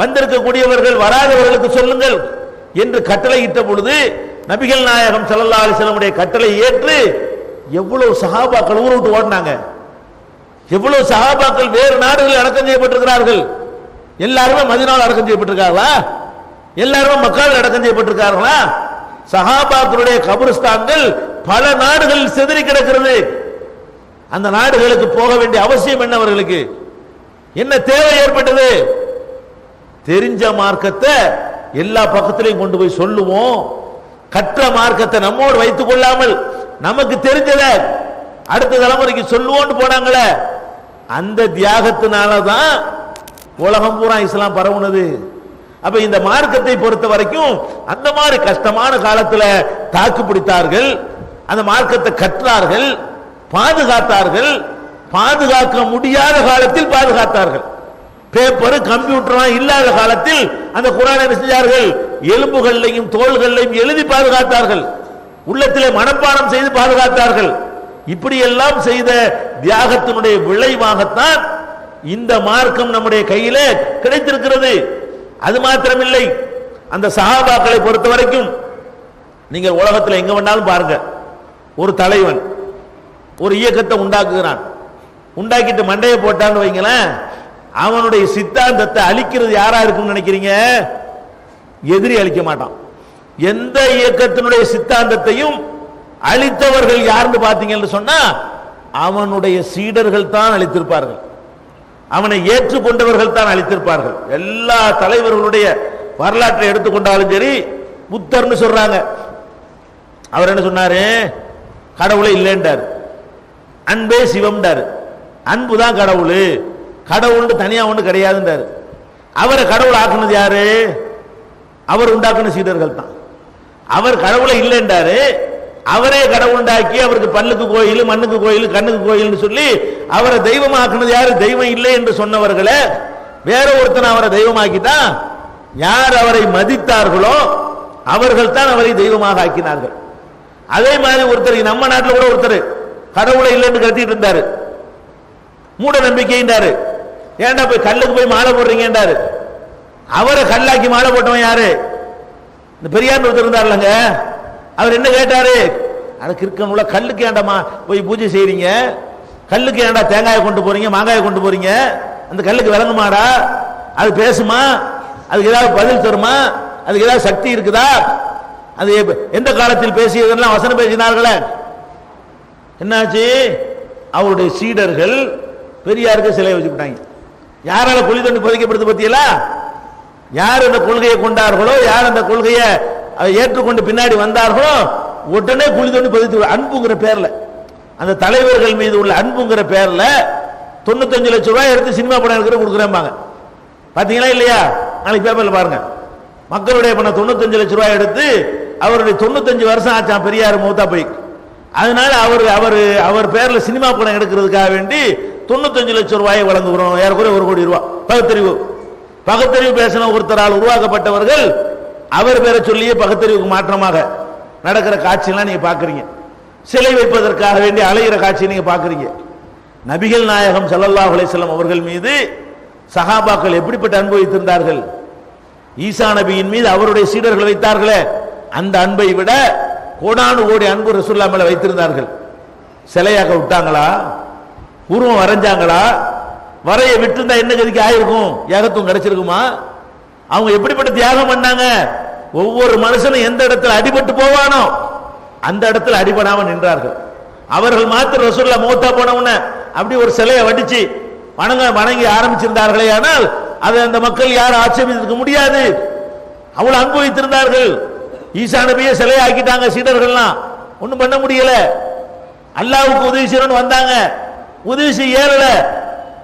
வந்திருக்கக்கூடியவர்கள் வராதவர்களுக்கு சொல்லுங்கள் என்று கட்டளையிட்ட பொழுது நபிகள் நாயகம் ஸல்லல்லாஹு அலைஹி வஸல்லம் உடைய கட்டளை ஏற்று எவ்வளவு சஹாபாக்கள் ஊரை விட்டு ஓடினாங்க, எவ்வளவு சஹாபாக்கள் வேறு நாடுகளில் அடக்கம் செய்யப்பட்டிருக்கிறார்கள். எல்லாருமே மதீனாவில் அடக்கம் செய்யப்பட்டிருக்காங்களா? எல்லாருமே மக்காவில் அடக்கம் செய்யப்பட்டிருக்கார்களா? சஹாபாக்களுடைய கபரிஸ்தான்கள் பல நாடுகளில் சிதறி கிடக்கிறது. அந்த நாடுகளுக்கு போக வேண்டிய அவசியம் என்ன? அவர்களுக்கு என்ன தேவை ஏற்பட்டது? தெரிஞ்ச மார்க்கத்தை எல்லா பக்கத்திலையும் கொண்டு போய் சொல்லுவோம். கற்ற மார்க்கத்தை நம்மோடு வைத்துக் கொள்ளாமல் நமக்கு தெரிஞ்சத அடுத்த தலைமுறைக்கு சொல்லுவோம்னு போனாங்களே, அந்த தியாகத்தினாலதான் உலகம் பூரா இஸ்லாம் பரவுனது. அப்ப இந்த மார்க்கத்தை பொறுத்த வரைக்கும் அந்த மாதிரி கஷ்டமான காலத்துல தாக்கு பிடித்தார்கள், அந்த மார்க்கத்தை கற்றார்கள், பாதுகாத்தார்கள். பாதுகாக்க முடியாத காலத்தில் பாதுகாத்தார்கள். பேப்பர் கம்ப்யூட்டர் இல்லாத காலத்தில் அந்த குர்ஆனை என்ன செஞ்சார்கள்? எலும்புகளையும் தோள்களையும் எழுதி பாதுகாத்தார்கள், உள்ளத்திலே மனப்பாடம் செய்து பாதுகாத்தார்கள். இப்படி எல்லாம் செய்த தியாகத்தினுடைய விளைவாகத்தான் இந்த மார்க்கம் நம்முடைய கையிலே கிடைத்திருக்கிறது. அது மாத்திரமில்லை, அந்த சஹாபாக்களை பொறுத்த வரைக்கும் நீங்கள் உலகத்தில் எங்க வேணாலும் பாருங்க, ஒரு தலைவன் ஒரு இயக்கத்தை உண்டாக்குகிறான், உண்டாக்கிட்டு மண்டையை போட்டான்னு வைங்களேன், அவனுடைய சித்தாந்தத்தை அழிக்கிறது யாரா இருக்குன்னு நினைக்கிறீங்க? எதிரி அழிக்க மாட்டான். எந்த இயக்கத்தினுடைய சித்தாந்தத்தையும் அழித்தவர்கள் யாருன்னு பாத்தீங்கன்னு சொன்னா அவனுடைய சீடர்கள் தான் அழித்திருப்பார்கள், அவனை ஏற்றுக்கொண்டவர்கள் தான் அழித்திருப்பார்கள். எல்லா தலைவர்களுடைய வரலாற்றை எடுத்துக்கொண்டாலும் சரி, புத்தர்னு சொல்றாங்க, அவர் என்ன சொன்னாரு? கடவுளை இல்லைன்றார், அன்பே சிவம்டாரு, அன்பு தான் கடவுள், கடவுள் தனியா ஒன்று கிடையாதுன்றாரு. அவரை கடவுள் ஆக்குனது யாரு? அவர் உண்டாக்குன சீடர்கள் தான். அவர் கடவுளை இல்லைன்றாரு, அவரே கடவுள் உண்டாக்கி அவருக்கு பல்லுக்கு கோயில், மண்ணுக்கு கோயில், கண்ணுக்கு கோயில்னு சொல்லி அவரை தெய்வமாக்குனது யாரு? தெய்வம் இல்லை என்று சொன்னவர்களை வேற ஒருத்தனை அவரை தெய்வமாக்கிட்டான். யார் அவரை மதித்தார்களோ அவர்கள் தான் அவரை தெய்வமாக ஆக்கினார்கள். அதே மாதிரி ஒருத்தர் நம்ம நாட்டில் கூட ஒருத்தர் கடவுளை இல்லைன்னு கத்திட்டு இருந்தாரு, மூட நம்பிக்கைன்றாரு. ஏன்டா போய் கல்லுக்கு போய் மாலை போடுறீங்கன்றாரு. அவரை கல்லாக்கி மாலை போட்டவன் யாரு? இந்த பெரியார் ஒருத்தர் இருந்தார்லங்க, அவர் என்ன கேட்டாரு? அதுக்கு இருக்கணும்ல, கல்லுக்கு ஏண்டாமா போய் பூஜை செய்றீங்க, கல்லுக்கு ஏண்டா தேங்காயை கொண்டு போறீங்க, மாங்காயை கொண்டு போறீங்க, அந்த கல்லுக்கு விளங்குமாடா? அது பேசுமா? அதுக்கு ஏதாவது பதில் தருமா? அதுக்கு ஏதாவது சக்தி இருக்குதா? அது எந்த காலத்தில் பேசியதெல்லாம் வசனம் பேசினார்களே, என்னாச்சு? அவருடைய சீடர்கள் பெரியாருக்கு சிலை வச்சுட்டாங்க. யாரால குழி தோண்டி புதைக்கப்படுது பத்தியலா? யார் அந்த கொள்கையை கொண்டார்களோ, யார் அந்த கொள்கையை ஏற்றுக்கொண்டு பின்னாடி வந்தார்களோ உடனே குழி தோண்டி புதைத்து, அன்புங்கிற பேர்ல, அந்த தலைவர்கள் மீது உள்ள அன்புங்கிற பேர்ல 95 லட்சம் ரூபாய் எடுத்து சினிமா படம் எடுக்கிற கொடுக்குறேன்பாங்க. பாத்தீங்களா இல்லையா? நாளைக்கு பேப்பர்ல பாருங்க. மக்களுடைய பணம் 95 லட்சம் ரூபாய் எடுத்து, அவருடைய 95 வருஷம் ஆச்சான் பெரியார் மூத்தா போய். அதனால அவர் பேர்ல சினிமா படம் எடுக்கிறதுக்காக வேண்டி 95 லட்சம் ரூபாயை வழங்குகிறோம். ஏறக்குறைய 1 கோடி ரூபாய். பகுத்தறிவு பேசின ஒருத்தரால் உருவாக்கப்பட்டவர்கள் அவர் பேரை சொல்லியே பகுத்தறிவுக்கு மாற்றமாக நடக்கிற காட்சியெல்லாம் நீங்க பாக்குறீங்க. சிலை வைப்பதற்காக வேண்டி அலைகிற காட்சி நீங்க பாக்குறீங்க. நபிகள் நாயகம் ஸல்லல்லாஹு அலைஹி வஸல்லம் அவர்கள் மீது சஹாபாக்கள் எப்படிப்பட்ட அன்பு வைத்திருந்தார்கள்? ஈசா நபியின் மீது அவருடைய சீடர்கள் வைத்தார்களே, அந்த அன்பை விட கோடானு கோடி அன்பு ரசூலுல்லாஹ் மேல வைத்திருந்தார்கள். சிலையாக விட்டாங்களா? உருவம் வரைஞ்சாங்களா? வரைய விட்டுருந்தா என்ன கதிக்கு ஆயிருக்கும்? ஏகத்துவம் கிடைச்சிருக்குமா? அவங்க எப்படிப்பட்ட தியாகம் பண்ணாங்க? ஒவ்வொரு மனுஷனும் எந்த இடத்துல அடிபட்டு போவானோ அந்த இடத்துல அடிபடாம நின்றார்கள். அவர்கள் மாத்திரம் ரசூலுல்லாஹ் மௌத்தா போனவன அப்படி ஒரு சிலையை வடிச்சு வணங்கி ஆரம்பிச்சிருந்தார்களே, ஆனால் அதை அந்த மக்கள் யாரும் ஆட்சேபிக்க முடியாது. அவ்வளவு அன்பு வைத்திருந்தார்கள். ஈசா நபியை சிலையை ஆக்கிட்டாங்க சீடர்கள்லாம், ஒண்ணும் பண்ண முடியல. அல்லாஹ்வுக்கு உதவி செய்யணும்னு வந்தாங்க, உதவி செய்ய ஏறல.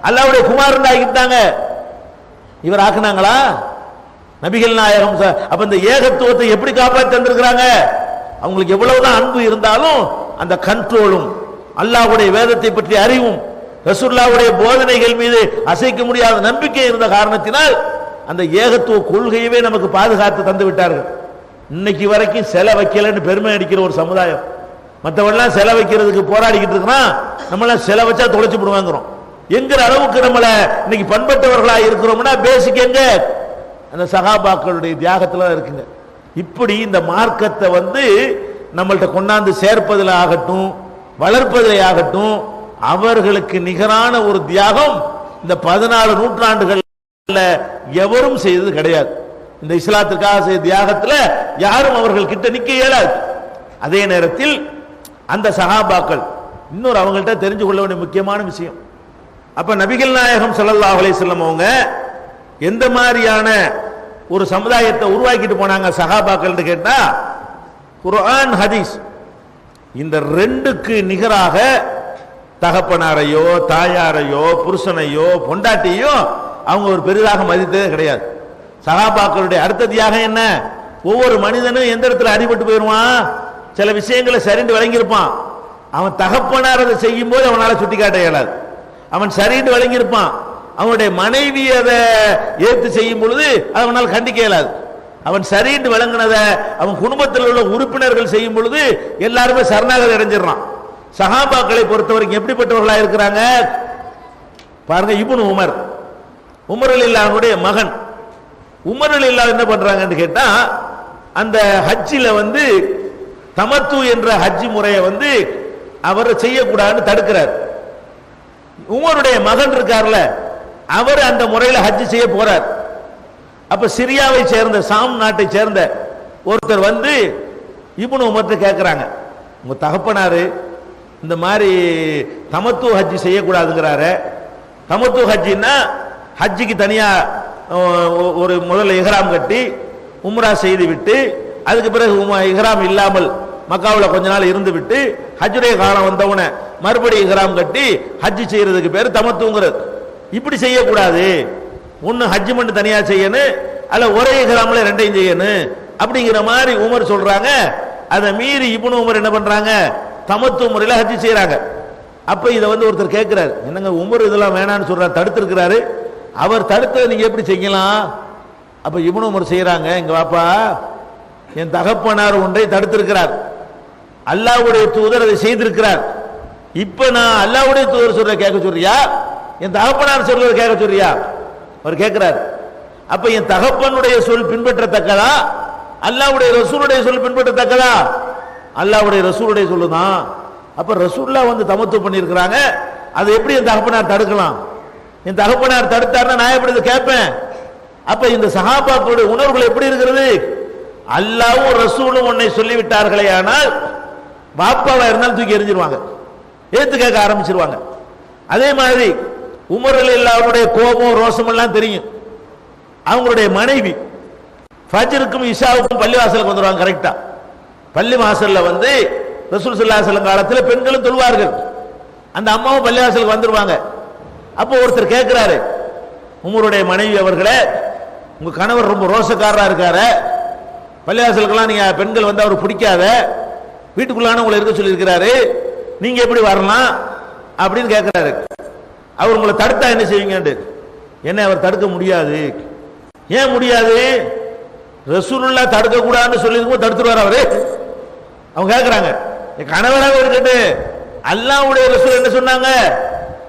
அல்லாஹ்வுடைய குமாரன் ஆக்கிட்டாங்க. இவர் ஆக்குனாங்களா? நபிகள் நாயகம். அப்ப இந்த ஏகத்துவத்தை எப்படி காப்பாற்றி தந்திருக்கிறாங்க? அவங்களுக்கு எவ்வளவுதான் அன்பு இருந்தாலும் அந்த கண்ட்ரோலும் அல்லாஹ்வுடைய வேதத்தை பற்றி அறிவும் ரசூலுல்லாஹ்வுடைய போதனைகள் மீது அசைக்க முடியாத நம்பிக்கை இருந்த காரணத்தினால் அந்த ஏகத்துவ கொள்கையவே நமக்கு பாதுகாத்து தந்து விட்டார்கள். இன்னைக்கு வரைக்கும் சிலை வைக்கலன்னு பெருமை அடிக்கிற ஒரு சமுதாயம். மற்றவெல்லாம் சிலை வைக்கிறதுக்கு போராடிக்கிட்டு இருக்கிறான், நம்மளாம் சிலை வச்சா தொலைச்சு விடுவாங்கிறோம். என்கிற அளவுக்கு நம்மள இன்னைக்கு பண்பட்டவர்களா இருக்கிறோம்னா பேசிக் எங்க? அந்த சஹாபாக்களுடைய தியாகத்துல இருக்குங்க. இப்படி இந்த மார்க்கத்தை நம்மள்ட்ட கொண்டாந்து சேர்ப்பதில் ஆகட்டும், வளர்ப்பதில் ஆகட்டும், அவர்களுக்கு நிகரான ஒரு தியாகம் இந்த 14 நூற்றாண்டுகள் எவரும் செய்தது கிடையாது. இந்த இஸ்லாத்திற்காக செய்த தியாகத்தில் யாரும் அவர்கள் கிட்ட நிக்க இயலாது. அதே நேரத்தில் அந்த சஹாபாக்கள் இன்னொரு அவங்கள்ட்ட தெரிஞ்சு கொள்ள வேண்டிய முக்கியமான விஷயம், அப்ப நபிகள் நாயகம் ஸல்லல்லாஹு அலைஹி வஸல்லம் அவங்க எந்த மாதிரியான ஒரு சமுதாயத்தை உருவாக்கிட்டு போனாங்க சஹாபாக்கள் கேட்டா, குர்ஆன் ஹதீஸ் இந்த ரெண்டுக்கு நிகராக தகப்பனாரையோ தாயாரையோ புருஷனையோ பொண்டாட்டியோ அவங்க ஒரு பெரிதாக மதித்ததே கிடையாது. சஹாபாக்களுடைய அடுத்த தியாகம் என்ன? ஒவ்வொரு மனிதனும் எந்த இடத்துல அடிபட்டு போயிடுவான், சில விஷயங்களை சரிந்து வழங்கியிருப்பான். அவன் தகப்பனார் அதை செய்யும் போது அவனால சுட்டி காட்ட இயலாது. அவன் சரிந்து வழங்கியிருப்பான். அவனுடைய மனைவி அதை ஏற்று செய்யும் பொழுது அவனால் கண்டிக்க இயலாது. அவன் சரிந்து வழங்கினதை அவன் குடும்பத்தில் உள்ள உறுப்பினர்கள் செய்யும் பொழுது எல்லாருமே சரணாகதி அடைஞ்சிடறான். சஹாபாக்களை பொறுத்தவரைக்கும் எப்படிப்பட்டவர்களா இருக்கிறாங்க பாருங்க. இப்னு உமர் ரலியல்லாஹுடைய மகன் உமர் ரலியல்லாஹு என்ன பண்றாங்கன்னு கேட்டா, அந்த ஹஜ்ஜில தமத்து என்ற ஹஜ் முறையை அவர் செய்யக்கூடாதுன்னு தடுக்கிறார். உமருடைய மகன் இருக்கார்ல, அவர் அந்த முறையில் ஹஜ் செய்ய போறார். அப்ப சிரியாவை சேர்ந்த சாம் நாட்டை சேர்ந்த ஒருத்தர் இப்னு உமர்ட்ட கேட்கிறாங்க, உங்க தகப்பனாரு இந்த மாதிரி தமத்து ஹஜ் செய்யக்கூடாதுங்கிறாரு. தமத்து ஹஜ்ஜின்னா ஹஜ்ஜுக்கு தனியா ஒரு முதல்ல இஹ்ராம் கட்டி உம்ரா செய்து விட்டு அதுக்கு பிறகு இஹ்ராம் இல்லாமல் மக்காவில் கொஞ்ச நாள் இருந்து விட்டு ஹஜ்ஜுடைய காலம் வந்தவுடனே மறுபடியும் இஹ்ராம் கட்டி ஹஜ் செய்யறதுக்கு பேர் தமத்துங்கிறது. இப்படி செய்யக்கூடாது, ஒன்னு ஹஜ் மட்டும் தனியா செய்யணும், அல்ல ஒரே இஹ்ராம்ல ரெண்டையும் செய்யணும் அப்படிங்கிற மாதிரி உமர் சொல்றாங்க. அதை மீறி இப்னு உமர் என்ன பண்றாங்க, தமத்து முறையில் ஹஜ் செய்யறாங்க. அப்ப இதை ஒருத்தர் கேட்கிறாரு, என்னங்க உமர் இதெல்லாம் வேணான்னு சொல்றாரு, தடுத்திருக்கிறாரு, அவர் தடுத்ததை நீங்க எப்படி செய்யலாம்? அப்ப இப்னு உமர் செய்யறாங்க, எங்க வாப்பா என் தகப்பனார் ஒன்றை தடுத்திருக்கிறார், அல்லாஹ்வுடைய தூதர் அதை செய்திருக்கிறார். இப்ப நான் அல்லாஹ்வுடைய தூதர் சொல்ற கேட்க சொல்றியா, என் தகப்பனார் சொல்றத கேட்க சொல்றியா? அவர் கேட்கிறார். அப்ப என் தகப்பனுடைய சொல் பின்பற்றத்தக்கதா, அல்லாஹ்வுடைய ரசூலுடைய சொல் பின்பற்றத்தக்கதா? அல்லாஹ்வுடைய ரசூலுடைய சொல்லுதான். அப்ப ரசூலுல்லாஹ் தமத்து பண்ணியிருக்கிறாங்க, அதை எப்படி என் தகப்பனார் தடுக்கலாம்? என் தகப்பனார் தடுத்தாருன்னா நான் எப்படி கேட்பேன்? அப்ப இந்த சஹாபாக்களுடைய உணர்வுகள் எப்படி இருக்கிறது? அல்லாஹ்வும் ரசூலும் உன்னை சொல்லிவிட்டார்களே ஆனால் பாப்பாவா இருந்தாலும் தூக்கி எறிஞ்சிருவாங்க, ஏத்து கேட்க ஆரம்பிச்சிருவாங்க. அதே மாதிரி உமர் ரலியல்லாஹுடைய கோபம் ரோசம் எல்லாம் தெரியும். அவங்களுடைய மனைவி ஃபஜ்ருக்கும் இஷாவுக்கும் பள்ளிவாசலுக்கு வந்துருவாங்க. கரெக்டா பள்ளி வாசல்ல வந்து ரசூல் ஸல்லல்லாஹு அலைஹி வஸல்லம் காலத்தில் பெண்களும் தொழுவார்கள். அந்த அம்மாவும் பள்ளிவாசலுக்கு வந்துருவாங்க. அப்போ ஒருத்தர் கேட்கிறாரு, உமருடைய மனைவி அவர்களே, உங்க கணவர் ரொம்ப ரோசக்காரரா இருக்காரு, பள்ளிவாசலுக்கெல்லாம் நீங்க பெண்கள் வந்து அவருக்கு பிடிக்காத, வீட்டுக்குள்ளான உங்களை இருக்க சொல்லி இருக்கிறாரு, நீங்க எப்படி வரலாம் அப்படின்னு கேட்கிறாரு. அவர் உங்களை தடுத்தா என்ன செய்வீங்க? என்ன அவர் தடுக்க முடியாது. ஏன் முடியாது? ரசூலுல்லாஹ் தடுக்க கூடாதுன்னு சொல்லிருக்கும் தடுத்துருவார் அவரு. அவங்க கேட்கிறாங்க, கணவராக இருக்கட்டு அல்லாஹ்வுடைய ரசூல் என்ன சொன்னாங்க?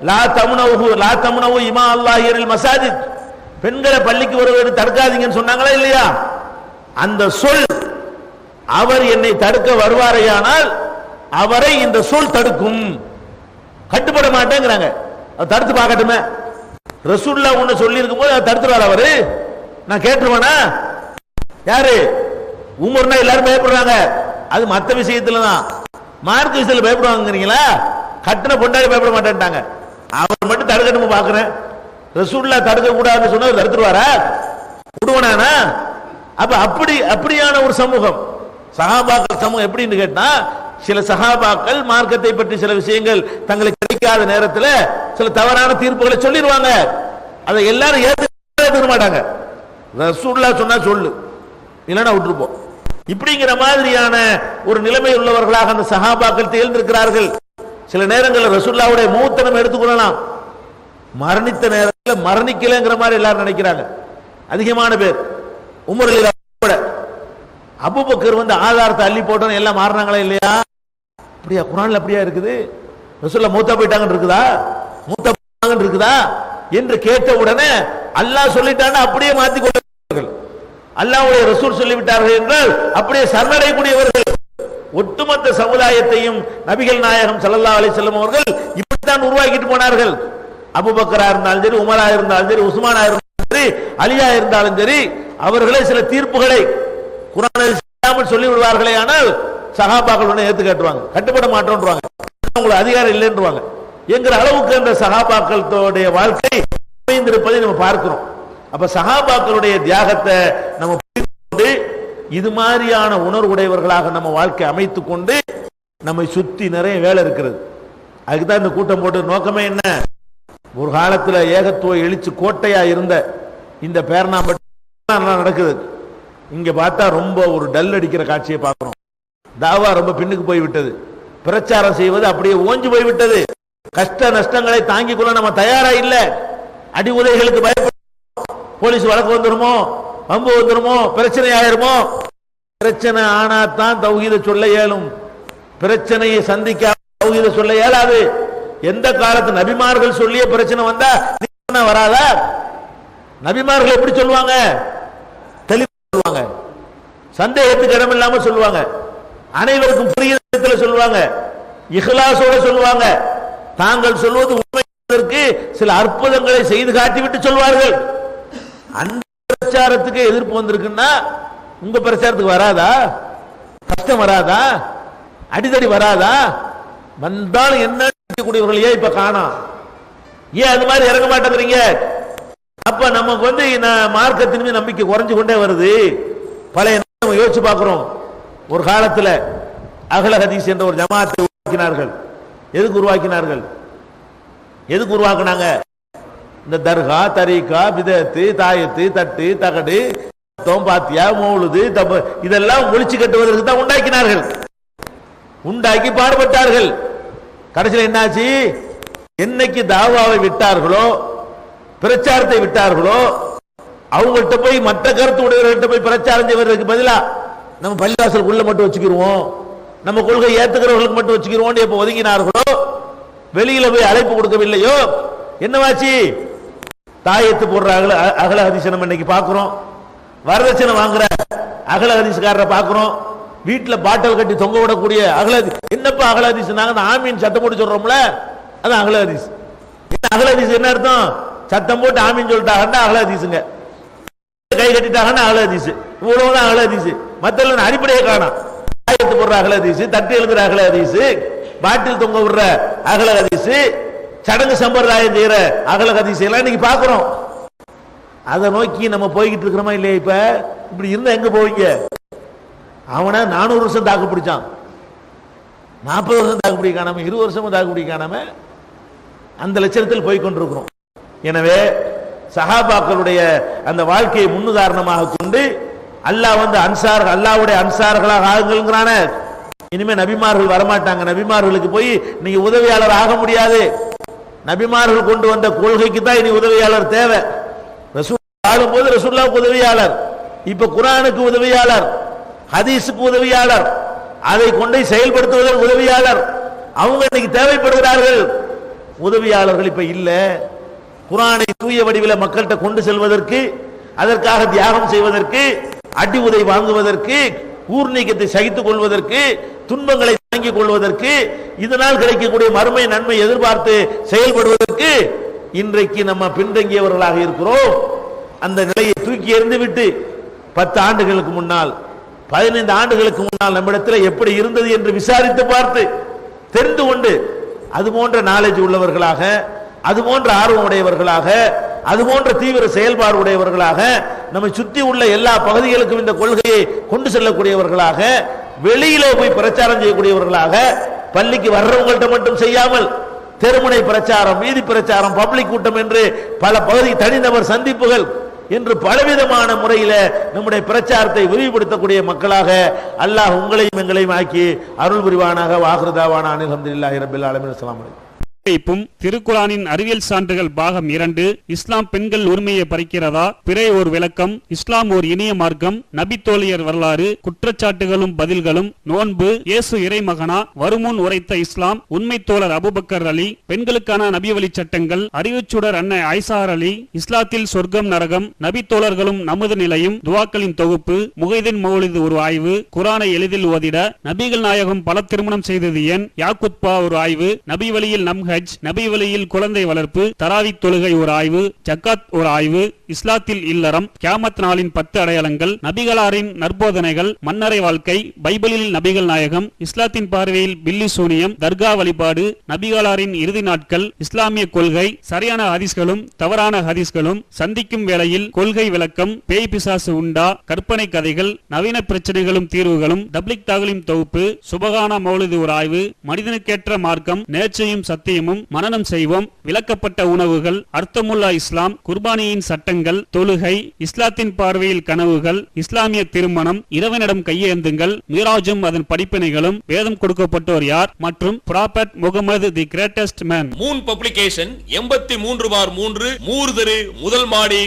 லா தம்னவு இமா அல்லாஹில் மசாஜித், பெண்களை பள்ளிக்கு வருவது தடுக்காதீங்கன்னு சொன்னாங்களா இல்லையா? அந்த சொல் அவர் என்னை தடுக்க வருவாரையானால் அவரை இந்த சொல் தடுக்கும், கட்டுப்பட மாட்டேங்கிறாங்க. தடுத்து பார்க்கட்டுமே, ரசூலுல்லாஹ் ஒன்னு சொல்லி இருக்கும் போது தடுத்துருவார் அவரு, நான் கேட்டுருவேனா? யாரு? உமர்னா எல்லாரும் பயப்படுறாங்க, அது மற்ற விஷயத்துல தான். மார்க்க விஷயத்துல பயப்படுவாங்கிறீங்களா? கட்டின பொண்டாடி பயப்பட மாட்டேன்ட்டாங்க. அவர் மட்டும் தடுக்கணும் பாக்குறேன். ரசூலுல்லாஹ் தடுக்க கூடாதுன்னு சொன்னா தடுத்துருவாரா? விடுவனானா? அப்ப அப்படியான ஒரு சமூகம் சஹாபாக்கள் சமூகம். எப்படின்னு கேட்டா, சில சஹாபாக்கள் மார்க்கத்தை பற்றி சில விஷயங்கள் தங்களுக்கு கிடைக்காத நேரத்தில் சில தவறான தீர்ப்புகளை சொல்லிடுவாங்க. அதை எல்லாரும் ஏற்றுக்க மாட்டாங்க. ரசூலுல்லாஹ் சொன்னா சொல்லு, இல்லைன்னா விட்டுருப்போம். இப்படிங்கிற மாதிரியான ஒரு நிலைமை உள்ளவர்களாக அந்த சஹாபாக்கள் தேர்ந்திருக்கிறார்கள். சில நேரங்களில் ரசூலுல்லாஹ்வுடைய மூத்தனம் எடுத்துக்கொள்ளலாம், மரணித்த நேரத்தில் மரணிக்கலைங்கிற மாதிரி எல்லாரும் நினைக்கிறாங்க. அதிகமான பேர் உமர் ரலியல்லாஹு அபூபக்கர் வந்து ஆதாரத்தை அள்ளி போட்டோன்னு எல்லாம் மாறினாங்களா இல்லையா? அப்படியா? குர்ஆன்ல அப்படியா இருக்குது? ரசூலுல்லாஹ் மூத்தா போயிட்டாங்கன்னு இருக்குதா? மூத்தா போயிட்டாங்கன்னு இருக்குதா என்று கேட்ட உடனே அல்லாஹ் சொல்லிட்டான்னு அப்படியே மாத்திக் கொள்வார்கள். அல்லாஹ்வுடைய ரசூல் சொல்லிவிட்டார்கள் என்றால் அப்படியே சரணடையக்கூடியவர்கள். ஒட்டுமொத்த சமுதாயத்தையும் நபிகள் நாயகம் ஸல்லல்லாஹு அலைஹி வஸல்லம் அவர்கள் இப்படித்தான் உருவாக்கிட்டு போனார்கள். அபூபக்கரா இருந்தாலும் சரி, உமரா இருந்தாலும் சரி, உஸ்மானா இருந்தாலும் சரி, அலியா இருந்தாலும் சரி, அவர்களே சில தீர்ப்புகளை குர்ஆனில் சொல்லி விடுவார்களே, ஆனால் சஹாபாக்கள் ஒன்று ஏத்து கேட்டுவாங்க, கட்டுப்பட மாட்டோன்றாங்க, உங்களுக்கு அதிகாரம் இல்லைன்றாங்க என்கிற அளவுக்கு அந்த சஹாபாக்களுடைய வாழ்க்கை அமைந்திருப்பதை நம்ம பார்க்கிறோம். அப்ப சஹாபாக்களுடைய தியாகத்தை நம்ம புரிந்து கொண்டு இது மாதிரியான உணர்வுடையவர்களாக நம்ம வாழ்க்கை அமைத்துக் கொண்டு நம்மை சுத்தி நிறைய வேலை இருக்கிறது. அதுக்குதான் இந்த கூட்டம் போட்டு நோக்கமே என்ன? ஒரு காலத்துல ஏகத்துவ எழுச்சி கோட்டையா இருந்த இந்த பேரணாம்பட்டு நடக்குது. இங்க பார்த்தா ரொம்ப ஒரு டல் அடிக்கிற காட்சியை பார்க்கிறோம். தாவா ரொம்ப பின்னுக்கு போய்விட்டது, பிரச்சாரம் செய்வது அப்படியே ஓஞ்சு போய்விட்டது. கஷ்ட நஷ்டங்களை தாங்கிக் கொள்ள நம்ம தயாரா இல்ல. அடி உதைகளுக்கு பயப்பட, போலீஸ் வழக்கு வந்துருமோ, வம்பு வந்துருமோ, பிரச்சனை ஆயிருமோ. பிரச்சனை ஆனா தான் தௌஹீத சொல்ல இயலும். பிரச்சனையை சந்திக்க தௌஹீத சொல்ல இயலாது. எந்த காலத்து நபிமார்கள் சொல்லிய பிரச்சனை வந்தா வராதா? நபிமார்கள் எப்படி சொல்லுவாங்க? தெளிவா சொல்லுவாங்க, சந்தேகத்துக்கு இடம் இல்லாம சொல்லுவாங்க, அனைவருக்கும் புரியுற விதத்துல சொல்லுவாங்க, இஹ்லாஸோட சொல்லுவாங்க. தாங்கள் சொல்வது உண்மைக்கு சில அற்புதங்களை செய்து காட்டிவிட்டு சொல்வார்கள். அந்த பிரச்சாரத்துக்கு எதிர்ப்பு வந்திருக்குன்னா உங்க பிரச்சாரத்துக்கு வராதா? கஷ்டம் வராதா? அடிதடி வராதா? வந்தாலும் என்ன கூடியவர்கள் ஏன் இப்ப காணோம்? ஏன் அது மாதிரி இறங்க மாட்டேங்கிறீங்க? அப்ப நமக்கு வந்து மார்க்கத்தின் மீது நம்பிக்கை குறைஞ்சு கொண்டே வருது. பழைய நம்ம யோசிச்சு பார்க்கிறோம். ஒரு காலத்துல அகல ஹதீஸ் என்ற ஒரு ஜமாத்தை உருவாக்கினார்கள். எதுக்கு உருவாக்கினார்கள்? எதுக்கு உருவாக்குனாங்க? இந்த தர்கா, தரீகா, பிதத்து, தாயத்து, தட்டு, தகடு, பாத்தியா, மௌலுது, இதெல்லாம் ஒழிச்சு கட்டுவதற்கு தான் உண்டாக்கினார்கள். உண்டாக்கி பாடுபட்டார்கள். கடைசியில் என்னாச்சு? என்னைக்கு தாவாவை விட்டார்களோ, பிரச்சாரத்தை விட்டார்களோ, அவங்கள்ட்ட போய் மற்ற கருத்து உடையவர்கள்ட்ட போய் பிரச்சாரம் செய்வதற்கு பதிலா நம்ம பள்ளிவாசலுக்குள்ள மட்டும் வச்சுக்கிருவோம், நம்ம கொள்கை ஏத்துக்கிறவர்களுக்கு மட்டும் வச்சுக்கிறோம் எப்ப ஒதுங்கினார்களோ, வெளியில போய் அழைப்பு கொடுக்கவில்லையோ, என்னவாச்சு? தாயத்து போடுற அகல ஹதீஸ் நம்ம இன்னைக்கு பாக்குறோம். வரதட்சணை வாங்குற அகல ஹதீஸ்காரரை பாக்குறோம். வீட்டுல பாட்டல் கட்டி தொங்க விடக்கூடிய அகல ஹதீஸ். என்னப்பா அகல ஹதீஸ்? நாங்க ஆமீன் சத்தம் போட்டு சொல்றோம்ல, அதான் அகல ஹதீஸ். அகல ஹதீஸ் என்ன அர்த்தம்? சத்தம் போட்டு ஆமீன் சொல்லிட்டாங்கன்னா அகல ஹதீஸுங்க. கை கட்டிட்டாங்கன்னா அகல ஹதீஸ், இவ்வளவுதான் அகல ஹதீஸ். மத்தெல்லாம் அடிப்படையே காணோம். ஆயத்து போடுற அகல ஹதீஸ், தட்டு எழுதுற அகல ஹதீஸ், பாட்டில் தொங்க விடுற அகல ஹதீஸ், சடங்கு சம்பிரதாயம் செய்யற அகல ஹதீஸ் எல்லாம் இன்னைக்கு பாக்குறோம். அதை நோக்கி நம்ம போய்கிட்டு இருக்கிறோமா இல்லையா? இப்ப இப்படி இருந்தா எங்க போவீங்க? அவனை 400 வருஷம் தாக்கு பிடிச்சான், 40 வருஷம் தாக்கு பிடிக்க காணாம, 20 வருஷமும் தாக்கு பிடிக்க காணாம அந்த லட்சணத்தில் போய் கொண்டிருக்கிறோம். எனவே சஹாபாக்களுடைய அந்த வாழ்க்கையை முன்னுதாரணமாக கொண்டு அல்லாஹ் வந்து அன்சார், அல்லாஹ்வுடைய அன்சார்களாக ஆகுங்கிறான. இனிமே நபிமார்கள் வரமாட்டாங்க. நபிமார்களுக்கு போய் நீங்க உதவியாளர் ஆக முடியாது. நபிமார்கள் கொண்டு வந்த கொள்கைக்கு தான் இனி உதவியாளர் தேவை. ரசூல் ஆளும்போது ரசூலுல்லாஹ்வுக்கு உதவியாளர், இப்ப குர்ஆனுக்கு உதவியாளர், ஹதீஸுக்கு உதவியாளர், அதை கொண்டு செயல்படுத்துவதற்கு உதவியாளர். அவங்க இன்னைக்கு தேவைப்படுகிறார்கள். உதவியாளர்கள் இப்ப இல்ல. குர்ஆனை தூய வடிவில் மக்கள்கிட்ட கொண்டு செல்வதற்கு, அதற்காக தியாகம் செய்வதற்கு, அடி உதை வாங்குவதற்கு, ஊர் நீக்கத்தை சகித்துக் கொள்வதற்கு, துன்பங்களை தாங்கிக் கொள்வதற்கு, இதனால் கிடைக்கக்கூடிய மறுமை நன்மை எதிர்பார்த்து செயல்படுவதற்கு இன்றைக்கு நம்ம பின்தங்கியவர்களாக இருக்கிறோம். அந்த நிலையை தூக்கி எறிந்து விட்டு 10 ஆண்டுகளுக்கு முன்னால், 15 ஆண்டுகளுக்கு முன்னால் நம்மிடத்தில் எப்படி இருந்தது என்று விசாரித்து பார்த்து தெரிந்து கொண்டு அது போன்ற நாலேஜ் உள்ளவர்களாக, அது போன்ற ஆர்வம் உடையவர்களாக, அது போன்ற தீவிர செயல்பாடு உடையவர்களாக, நம்மை சுற்றி உள்ள எல்லா பகுதிகளுக்கும் இந்த கொள்கையை கொண்டு செல்லக்கூடியவர்களாக, வெளியிலே போய் பிரச்சாரம் செய்யக்கூடியவர்களாக, பள்ளிக்கு வர்றவங்கள்ட்ட மட்டும் செய்யாமல் தெருமுனை பிரச்சாரம், வீதி பிரச்சாரம், பப்ளிக் கூட்டம் என்று பல பகுதி தனிநபர் சந்திப்புகள் என்று பலவிதமான முறையில் நம்முடைய பிரச்சாரத்தை விரிவுபடுத்தக்கூடிய மக்களாக அல்லாஹ் உங்களையும் எங்களையும் ஆக்கி அருள் புரிவானாக. வாஹ்ருதாவானா அல்ஹம்துலில்லாஹி ரப்பில் ஆலமீன். அஸ்ஸலாமு அலைக்கும். திருக்குரானின் அறிவியல் சான்றுகள் பாகம் 2. இஸ்லாம் பெண்கள் உரிமையை பறிக்கிறதா? பிறை ஒரு விளக்கம். இஸ்லாம் ஒரு இனிய மார்க்கம். நபி தோழியர் வரலாறு. குற்றச்சாட்டுகளும் பதில்களும். நோன்பு. இயேசு இறைமகனா? வருமுன் உரைத்த இஸ்லாம். உண்மை தோழர் அபூபக்கர் அலி. பெண்களுக்கான நபி வழி சட்டங்கள். அறிவுச்சுடர் அன்னை ஐசார் அலி. இஸ்லாத்தில் சொர்க்கம் நரகம். நபி தோழர்களும் நமது நிலையும். துவாக்களின் தொகுப்பு. முகைதீன் மௌலிது ஒரு ஆய்வு. குரானை எளிதில் ஓதிட. நபிகள் நாயகம் பல திருமணம் செய்தது ஏன்? யாக்குத்பா ஒரு ஆய்வு. நபி வழியில் நம் ஹஜ். நபி வழியில் குழந்தை வளர்ப்பு. தராவி தொழுகை ஒரு ஆய்வு. ஜக்காத் ஒரு ஆய்வு. இஸ்லாத்தில் இல்லறம். கியாமத் நாளின் 10 அடையாளங்கள். நபிகளாரின் நற்போதனைகள். மன்னரை வாழ்க்கை. பைபிளில் நபிகள் நாயகம். இஸ்லாத்தின் பார்வையில் பில்லி சூனியம். தர்கா வழிபாடு. நபிகளாரின் இறுதி நாட்கள். இஸ்லாமிய கொள்கை. சரியான ஹதீஸ்களும் தவறான ஹதீஸ்களும். சந்திக்கும் வேளையில் கொள்கை விளக்கம். பேய் பிசாசு உண்டா? கற்பனை கதைகள். நவீன பிரச்சனைகளும் தீர்வுகளும். தப்லிக் தாகலிம் தொகுப்பு. சுபகானா மௌலிது ஒரு ஆய்வு. மனிதனுக்கேற்ற மார்க்கம். நேர்ச்சையும் சத்தியமும் மனனம் செய்வோம். விளக்கப்பட்ட உணவுகள். அர்த்தமுல்லா இஸ்லாம். குர்பானியின் சட்டங்கள். தொழுகை. இஸ்லாத்தின் பார்வையில் கனவுகள். இஸ்லாமிய திருமணம். இறைவனிடம் கையேந்துங்கள். மீராஜும் அதன் படிப்பினைகளும். வேதம் கொடுக்கப்பட்டோர் யார்? மற்றும் prophet Muhammad the greatest man. Moon publication 83/3 மூர்தரு முதல் மாடி